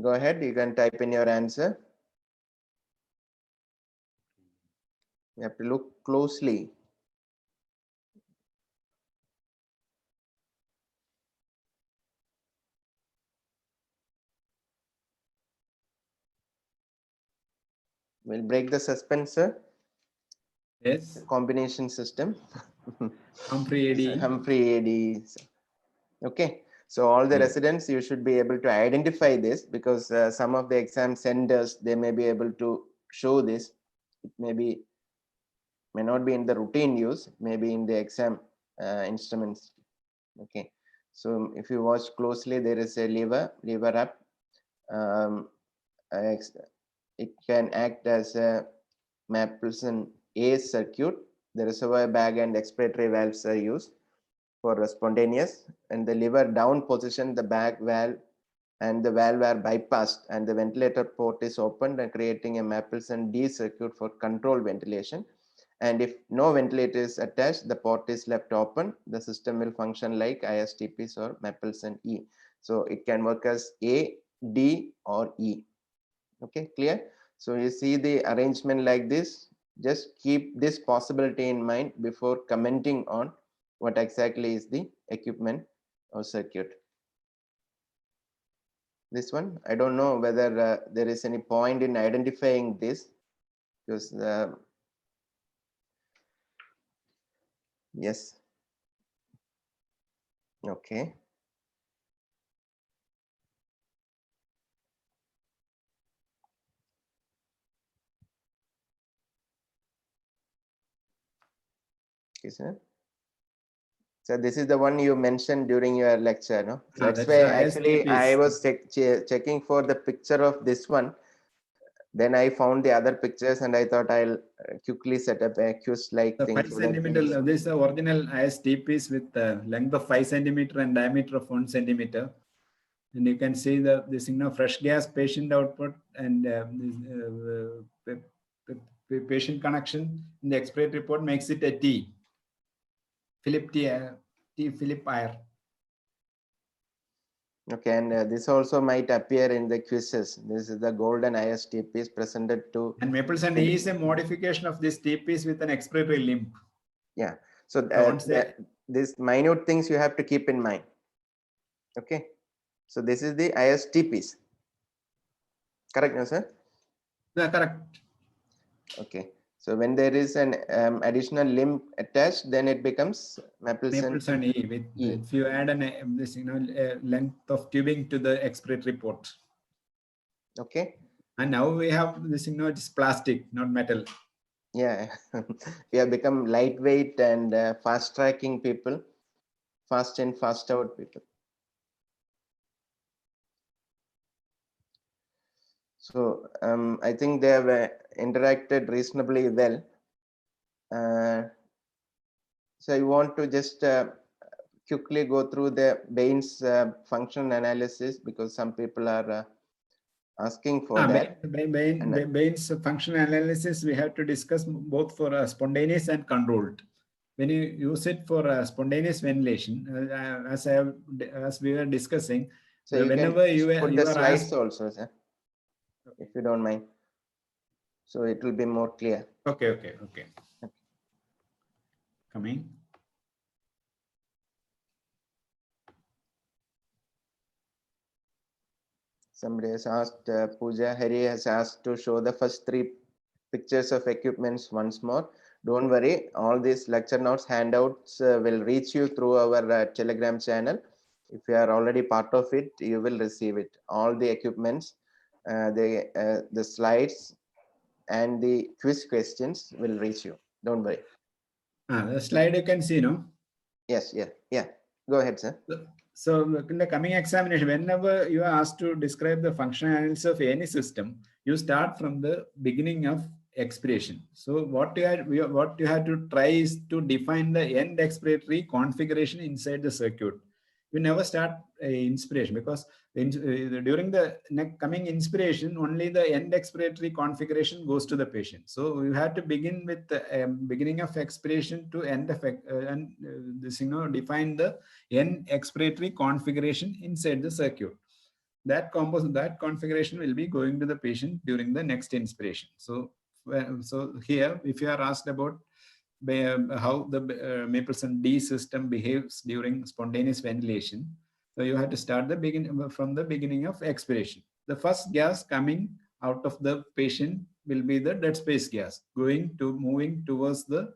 Speaker 1: Go ahead, you can type in your answer. You have to look closely. We'll break the suspense, sir.
Speaker 2: Yes.
Speaker 1: Combination system.
Speaker 2: Humphrey AD.
Speaker 1: Humphrey AD. Okay. So all the residents, you should be able to identify this, because some of the exam centers, they may be able to show this. It may not be in the routine use, maybe in the exam instruments. Okay. So if you watch closely, there is a lever up. It can act as a Mapleson A circuit. The reservoir bag and expiratory valves are used for spontaneous, and the lever down position, the bag valve and the valve are bypassed, and the ventilator port is opened and creating a Mapleson D circuit for controlled ventilation. And if no ventilator is attached, the port is left open. The system will function like ISTPs or Mapleson E. So it can work as A, D, or E. Okay, clear? So you see the arrangement like this. Just keep this possibility in mind before commenting on what exactly is the equipment or circuit. This one, I don't know whether there is any point in identifying this, because yes. Okay. Okay, sir. So this is the one you mentioned during your lecture, no? That's why actually I was checking for the picture of this one. Then I found the other pictures and I thought I'll quickly set up a quiz-like thing.
Speaker 2: 5 centimeter, this is the original ISTPs with length of 5 centimeter and diameter of 1 centimeter. And you can see this fresh gas patient output and patient connection in the expiratory report makes it a T. Philip Philip Ayer.
Speaker 1: Okay, and this also might appear in the quizzes. This is the golden ISTP is presented to.
Speaker 2: And Mapleson E is a modification of this TPs with an expiratory limb.
Speaker 1: Yeah, so these minute things you have to keep in mind. Okay, so this is the ISTPs. Correct, no, sir?
Speaker 2: Yeah, correct.
Speaker 1: Okay, so when there is an additional limb attached, then it becomes Mapleson
Speaker 2: E. If you add this length of tubing to the expiratory port.
Speaker 1: Okay.
Speaker 2: And now we have this, it's plastic, not metal.
Speaker 1: Yeah, we have become lightweight and fast tracking people, fast in, fast out people. So I think they have interacted reasonably well. So I want to just quickly go through the Bain's function analysis because some people are asking for that.
Speaker 2: Bain's function analysis, we have to discuss both for spontaneous and controlled. When you use it for spontaneous ventilation, as we were discussing,
Speaker 1: so
Speaker 2: whenever
Speaker 1: you put the slides
Speaker 2: asked,
Speaker 1: also, sir, if you don't mind. So it will be more clear.
Speaker 2: Okay. Coming.
Speaker 1: Somebody has asked, Pooja Hari has asked to show the first 3 pictures of equipments once more. Don't worry, all these lecture notes, handouts will reach you through our Telegram channel. If you are already part of it, you will receive it. All the equipments, the slides and the quiz questions will reach you. Don't worry.
Speaker 2: The slide you can see, no?
Speaker 1: Yes, yeah. Go ahead, sir.
Speaker 2: So in the coming examination, whenever you are asked to describe the functional analysis of any system, you start from the beginning of expiration. So what you have to try is to define the end expiratory configuration inside the circuit. You never start inspiration because during the coming inspiration, only the end expiratory configuration goes to the patient. So you have to begin with the beginning of expiration to end effect, and define the end expiratory configuration inside the circuit. That configuration will be going to the patient during the next inspiration. So here, if you are asked about how the Mapleson D system behaves during spontaneous ventilation, so you have to start from the beginning of expiration. The first gas coming out of the patient will be the dead space gas moving towards the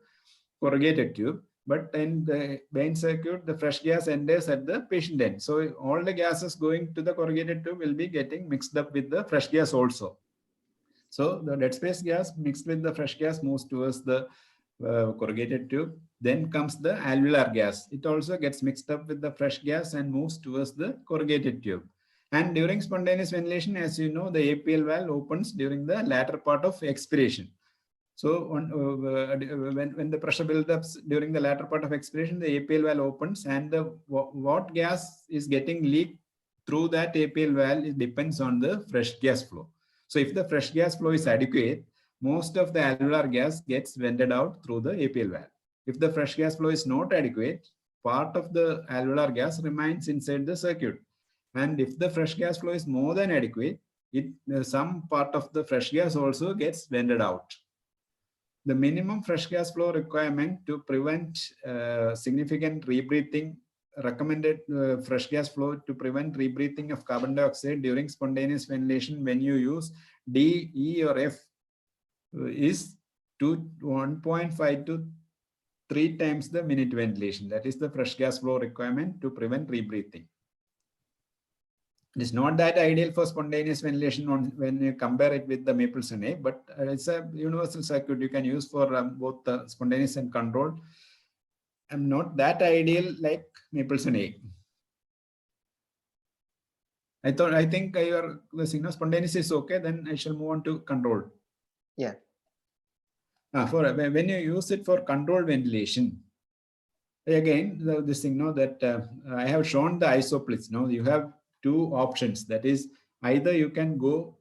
Speaker 2: corrugated tube. But in the Bain circuit, the fresh gas enters at the patient end. So all the gases going to the corrugated tube will be getting mixed up with the fresh gas also. So the dead space gas mixed with the fresh gas moves towards the corrugated tube. Then comes the alveolar gas. It also gets mixed up with the fresh gas and moves towards the corrugated tube. And during spontaneous ventilation, as you know, the APL valve opens during the latter part of expiration. So when the pressure builds up during the latter part of expiration, the APL valve opens, and what gas is getting leaked through that APL valve, it depends on the fresh gas flow. So if the fresh gas flow is adequate, most of the alveolar gas gets vented out through the APL valve. If the fresh gas flow is not adequate, part of the alveolar gas remains inside the circuit. And if the fresh gas flow is more than adequate, some part of the fresh gas also gets vented out. The minimum fresh gas flow requirement to prevent significant rebreathing, recommended fresh gas flow to prevent rebreathing of carbon dioxide during spontaneous ventilation when you use D, E, or F is 1.5 to 3 times the minute ventilation. That is the fresh gas flow requirement to prevent rebreathing. It is not that ideal for spontaneous ventilation when you compare it with the Mapleson A, but it's a universal circuit you can use for both the spontaneous and controlled. I'm not that ideal like Mapleson A. I think the signal spontaneous is okay. Then I shall move on to controlled.
Speaker 1: Yeah.
Speaker 2: When you use it for controlled ventilation, again this thing that I have shown the isoplits. You have two options. That is, either you can go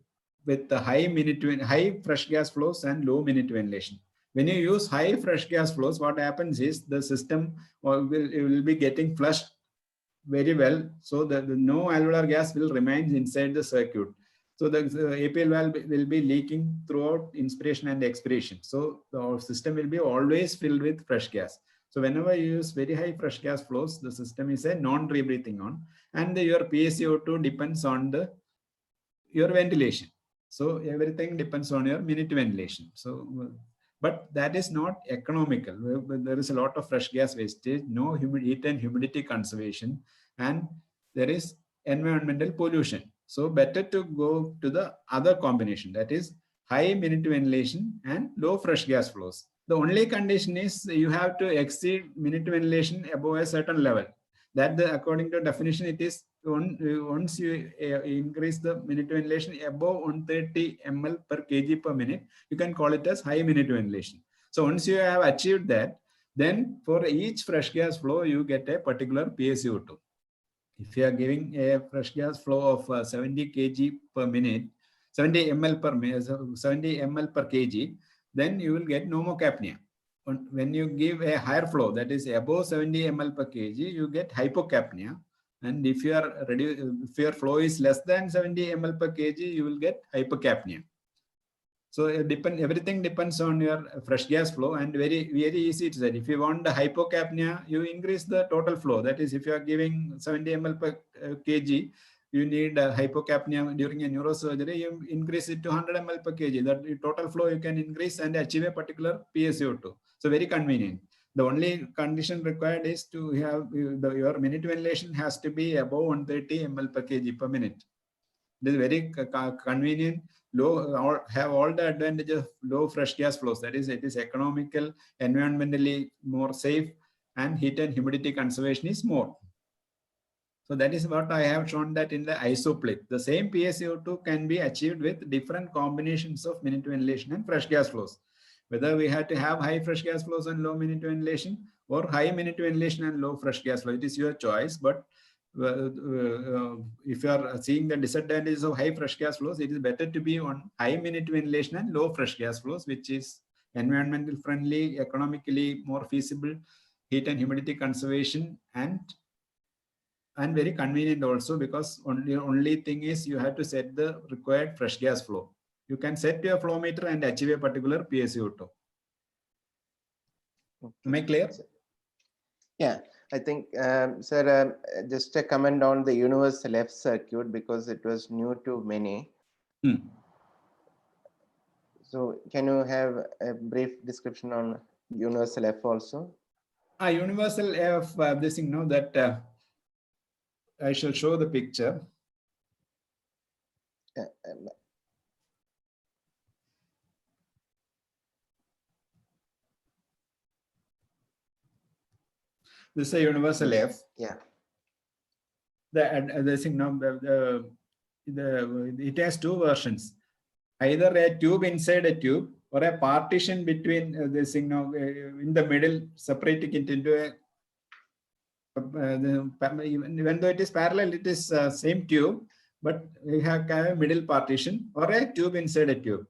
Speaker 2: with the high fresh gas flows and low minute ventilation. When you use high fresh gas flows, what happens is the system will be getting flushed very well, so that no alveolar gas will remain inside the circuit. So the APL valve will be leaking throughout inspiration and expiration. So the system will be always filled with fresh gas. So whenever you use very high fresh gas flows, the system is a non-rebreathing on, and your PaCO2 depends on your ventilation. So everything depends on your minute ventilation. So, but that is not economical. There is a lot of fresh gas wastage, no heat and humidity conservation, and there is environmental pollution. So better to go to the other combination, that is high minute ventilation and low fresh gas flows. The only condition is you have to exceed minute ventilation above a certain level. That according to definition, it is once you increase the minute ventilation above 130 ml per kg per minute, you can call it as high minute ventilation. So once you have achieved that, then for each fresh gas flow, you get a particular PaCO2. If you are giving a fresh gas flow of 70 kg per minute, 70 ml per minute, 70 ml per kg, then you will get pneumocapnia. When you give a higher flow, that is above 70 ml per kg, you get hypocapnia. And if your flow is less than 70 ml per kg, you will get hypercapnia. So everything depends on your fresh gas flow, and very easy to say. If you want the hypocapnia, you increase the total flow. That is, if you are giving 70 ml per kg, you need hypocapnia during a neurosurgery, you increase it to 100 ml per kg. That total flow you can increase and achieve a particular PaCO2. So very convenient. The only condition required is to have your minute ventilation has to be above 130 ml per kg per minute. This is very convenient. Have all the advantages of low fresh gas flows. That is, it is economical, environmentally more safe, and heat and humidity conservation is more. So that is what I have shown, that in the isoplate, the same PaCO2 can be achieved with different combinations of minute ventilation and fresh gas flows. Whether we have to have high fresh gas flows and low minute ventilation, or high minute ventilation and low fresh gas flow, it is your choice. But if you are seeing the disadvantages of high fresh gas flows, it is better to be on high minute ventilation and low fresh gas flows, which is environmental friendly, economically more feasible, heat and humidity conservation, and very convenient also, because only thing is you have to set the required fresh gas flow. You can set your flow meter and achieve a particular PaCO2. Am I clear?
Speaker 1: Yeah, I think, sir, just a comment on the universal F circuit, because it was new to many. So can you have a brief description on universal F also?
Speaker 2: Universal F, this thing, that I shall show the picture. This is a universal F.
Speaker 1: Yeah.
Speaker 2: The thing now, it has two versions. Either a tube inside a tube, or a partition between this thing now in the middle, separating it into a. Even though it is parallel, it is same tube, but we have a middle partition, or a tube inside a tube.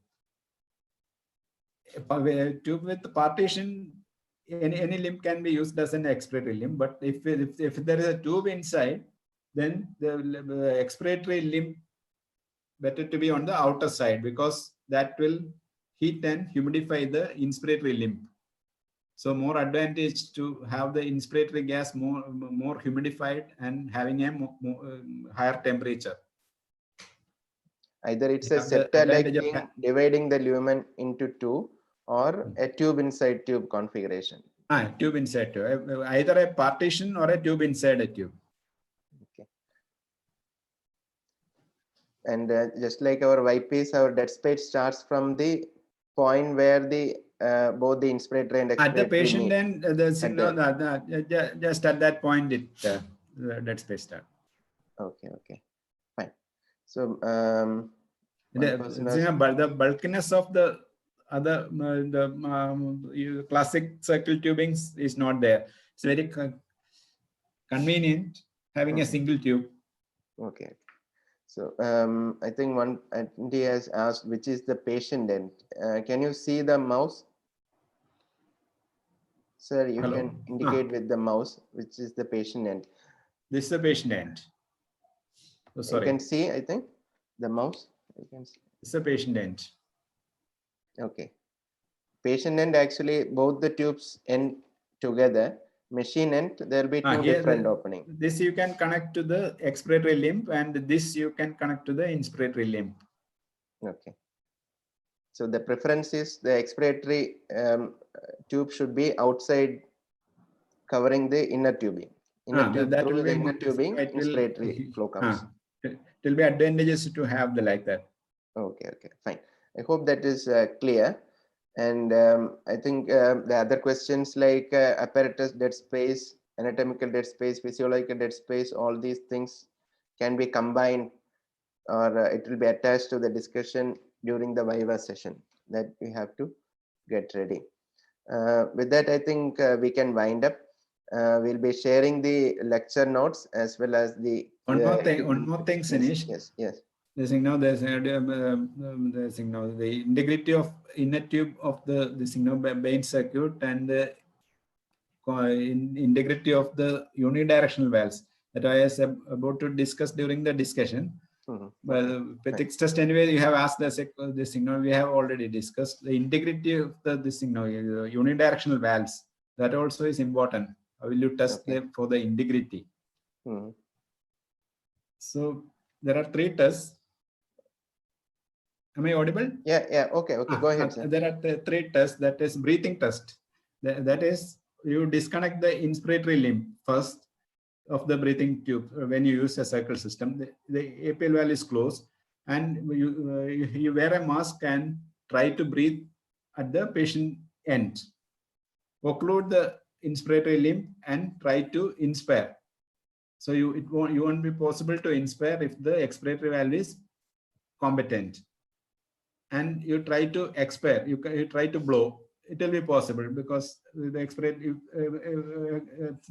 Speaker 2: A tube with partition, any limb can be used as an expiratory limb, but if there is a tube inside, then the expiratory limb better to be on the outer side, because that will heat and humidify the inspiratory limb. So more advantage to have the inspiratory gas more humidified and having a higher temperature.
Speaker 1: Either it's a septa-like thing dividing the lumen into two, or a tube inside tube configuration.
Speaker 2: Tube inside tube. Either a partition or a tube inside a tube.
Speaker 1: Okay. And just like our Y-piece, our dead space starts from the point where the both the inspiratory and expiratory
Speaker 2: at the patient
Speaker 1: meet.
Speaker 2: end, just at that point, the dead space start.
Speaker 1: Okay, fine. So
Speaker 2: the bulkiness of the other classic circle tubings is not there. It's very convenient having a single tube.
Speaker 1: Okay. So I think one attendee has asked, which is the patient end? Can you see the mouse? Sir, you
Speaker 2: Hello?
Speaker 1: can indicate with the mouse, which is the patient end.
Speaker 2: This is the patient end. Oh,
Speaker 1: You
Speaker 2: sorry.
Speaker 1: can see, I think, the mouse. You can see.
Speaker 2: It's a patient end.
Speaker 1: Okay. Patient end, actually, both the tubes end together. Machine end, there will be two
Speaker 2: Here
Speaker 1: different openings.
Speaker 2: This you can connect to the expiratory limb, and this you can connect to the inspiratory limb.
Speaker 1: Okay. So the preference is the expiratory tube should be outside, covering the inner tubing. Inner tube,
Speaker 2: that
Speaker 1: through
Speaker 2: will
Speaker 1: the
Speaker 2: be
Speaker 1: inner
Speaker 2: good.
Speaker 1: tubing,
Speaker 2: It will,
Speaker 1: inspiratory flow comes.
Speaker 2: it will be advantageous to have the like that.
Speaker 1: Okay, okay, fine. I hope that is clear. And I think the other questions like apparatus dead space, anatomical dead space, physiological dead space, all these things can be combined, or it will be attached to the discussion during the Viva session that we have to get ready. With that, I think we can wind up. We'll be sharing the lecture notes as well as the
Speaker 2: One more thing, Sinish.
Speaker 1: Yes.
Speaker 2: There's now the integrity of inner tube of the vein circuit and the integrity of the unidirectional valves that I was about to discuss during the discussion. Well, ethics test anyway, you have asked the signal we have already discussed. The integrity of the signal, unidirectional valves, that also is important. How will you test them for the integrity? So there are 3 tests. Am I audible?
Speaker 1: Yeah. Okay. Go ahead, sir.
Speaker 2: There are 3 tests. That is breathing test. That is, you disconnect the inspiratory limb first of the breathing tube when you use a circle system. The APL valve is closed, and you wear a mask and try to breathe at the patient end. Occlude the inspiratory limb and try to inspire. So you won't be possible to inspire if the expiratory valve is competent. And you try to expire, you try to blow, it will be possible because the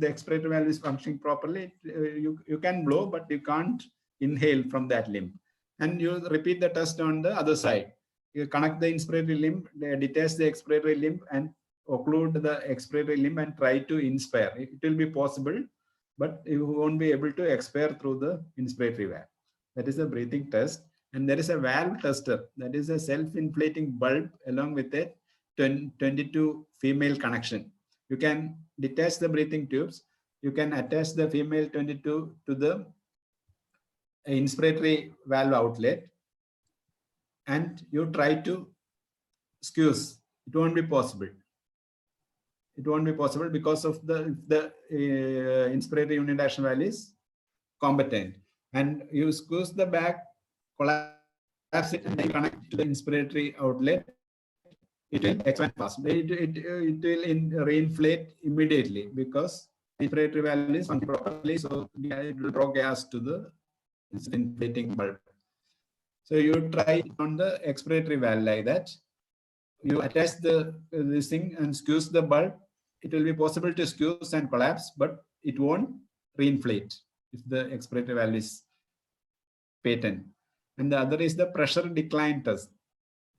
Speaker 2: expiratory valve is functioning properly. You can blow, but you can't inhale from that limb. And you repeat the test on the other side. You connect the inspiratory limb, detach the expiratory limb, and occlude the expiratory limb and try to inspire. It will be possible, but you won't be able to expire through the inspiratory valve. That is a breathing test. And there is a valve tester, that is a self-inflating bulb along with a 22 female connection. You can detach the breathing tubes. You can attach the female 22 to the inspiratory valve outlet, and you try to squeeze. It won't be possible. It won't be possible because of the inspiratory unidirectional valve is competent. And you squeeze the bag, collapse it, and then connect to the inspiratory outlet. It will expand fast. It will reinflate immediately because the inspiratory valve is functioning properly, so it will draw gas to the inflating bulb. So you try on the expiratory valve like that. You attach this thing and squeeze the bulb. It will be possible to squeeze and collapse, but it won't reinflate if the expiratory valve is patent. And the other is the pressure decline test.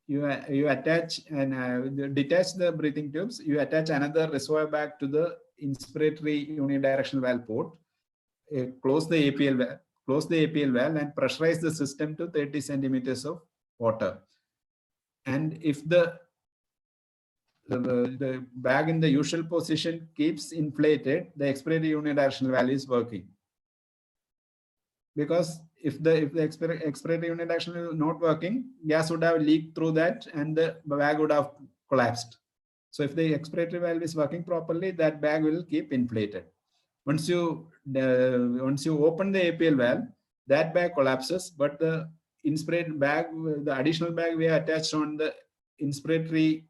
Speaker 2: You attach and detach the breathing tubes. You attach another reservoir bag to the inspiratory unidirectional valve port. Close the APL valve, and pressurize the system to 30 centimeters of water. And if the bag in the usual position keeps inflated, the expiratory unidirectional valve is working. Because if the expiratory unidirectional is not working, gas would have leaked through that and the bag would have collapsed. So if the expiratory valve is working properly, that bag will keep inflated. Once you open the APL valve, that bag collapses, but the inspiratory bag, the additional bag we attached on the inspiratory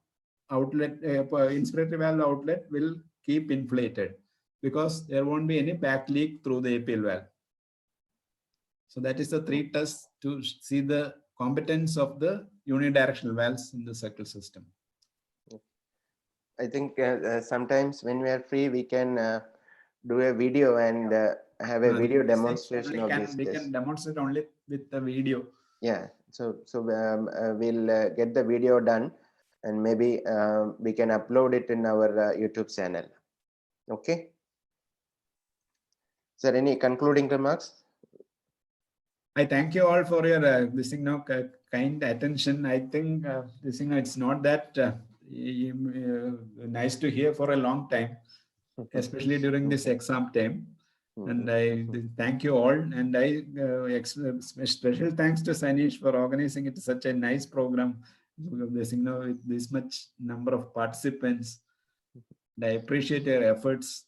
Speaker 2: outlet, inspiratory valve outlet will keep inflated because there won't be any back leak through the APL valve. So that is the 3 tests to see the competence of the unidirectional valves in the circle system.
Speaker 1: I think sometimes when we are free, we can do a video and have a video
Speaker 2: This thing
Speaker 1: demonstration
Speaker 2: only
Speaker 1: of
Speaker 2: can,
Speaker 1: this
Speaker 2: we
Speaker 1: test.
Speaker 2: can demonstrate only with the video.
Speaker 1: Yeah, so we'll get the video done, and maybe we can upload it in our YouTube channel. Okay. Sir, any concluding remarks?
Speaker 2: I thank you all for your this thing now kind attention. I think this thing it's not that nice to hear for a long time, especially during this exam time. And I thank you all, and I special thanks to Sanish for organizing it such a nice program. This, you know, with this much number of participants, and I appreciate your efforts.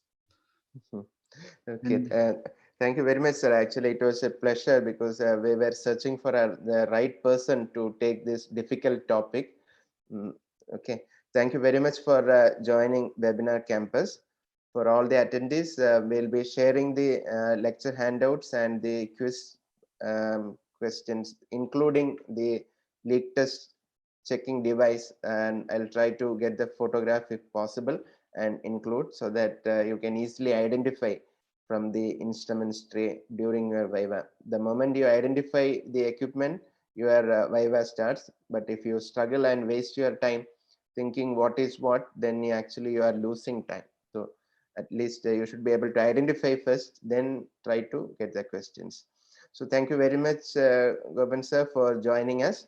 Speaker 1: Okay, thank you very much, sir. Actually, it was a pleasure because we were searching for the right person to take this difficult topic. Okay, thank you very much for joining Webinar Campus. For all the attendees, we'll be sharing the lecture handouts and the quiz questions, including the leak test checking device, and I'll try to get the photograph if possible and include, so that you can easily identify from the instruments tray during your Viva. The moment you identify the equipment, your Viva starts. But if you struggle and waste your time thinking what is what, then you are losing time. So at least you should be able to identify first, then try to get the questions. So thank you very much, Gopan sir, for joining us.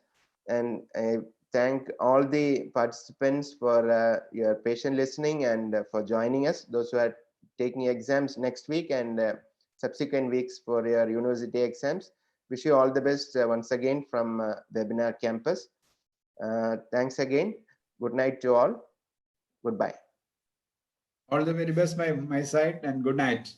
Speaker 1: And I thank all the participants for your patient listening and for joining us. Those who are taking exams next week and subsequent weeks for your university exams. Wish you all the best once again from Webinar Campus. Thanks again. Good night to all. Goodbye.
Speaker 2: All the very best by my side, and good night.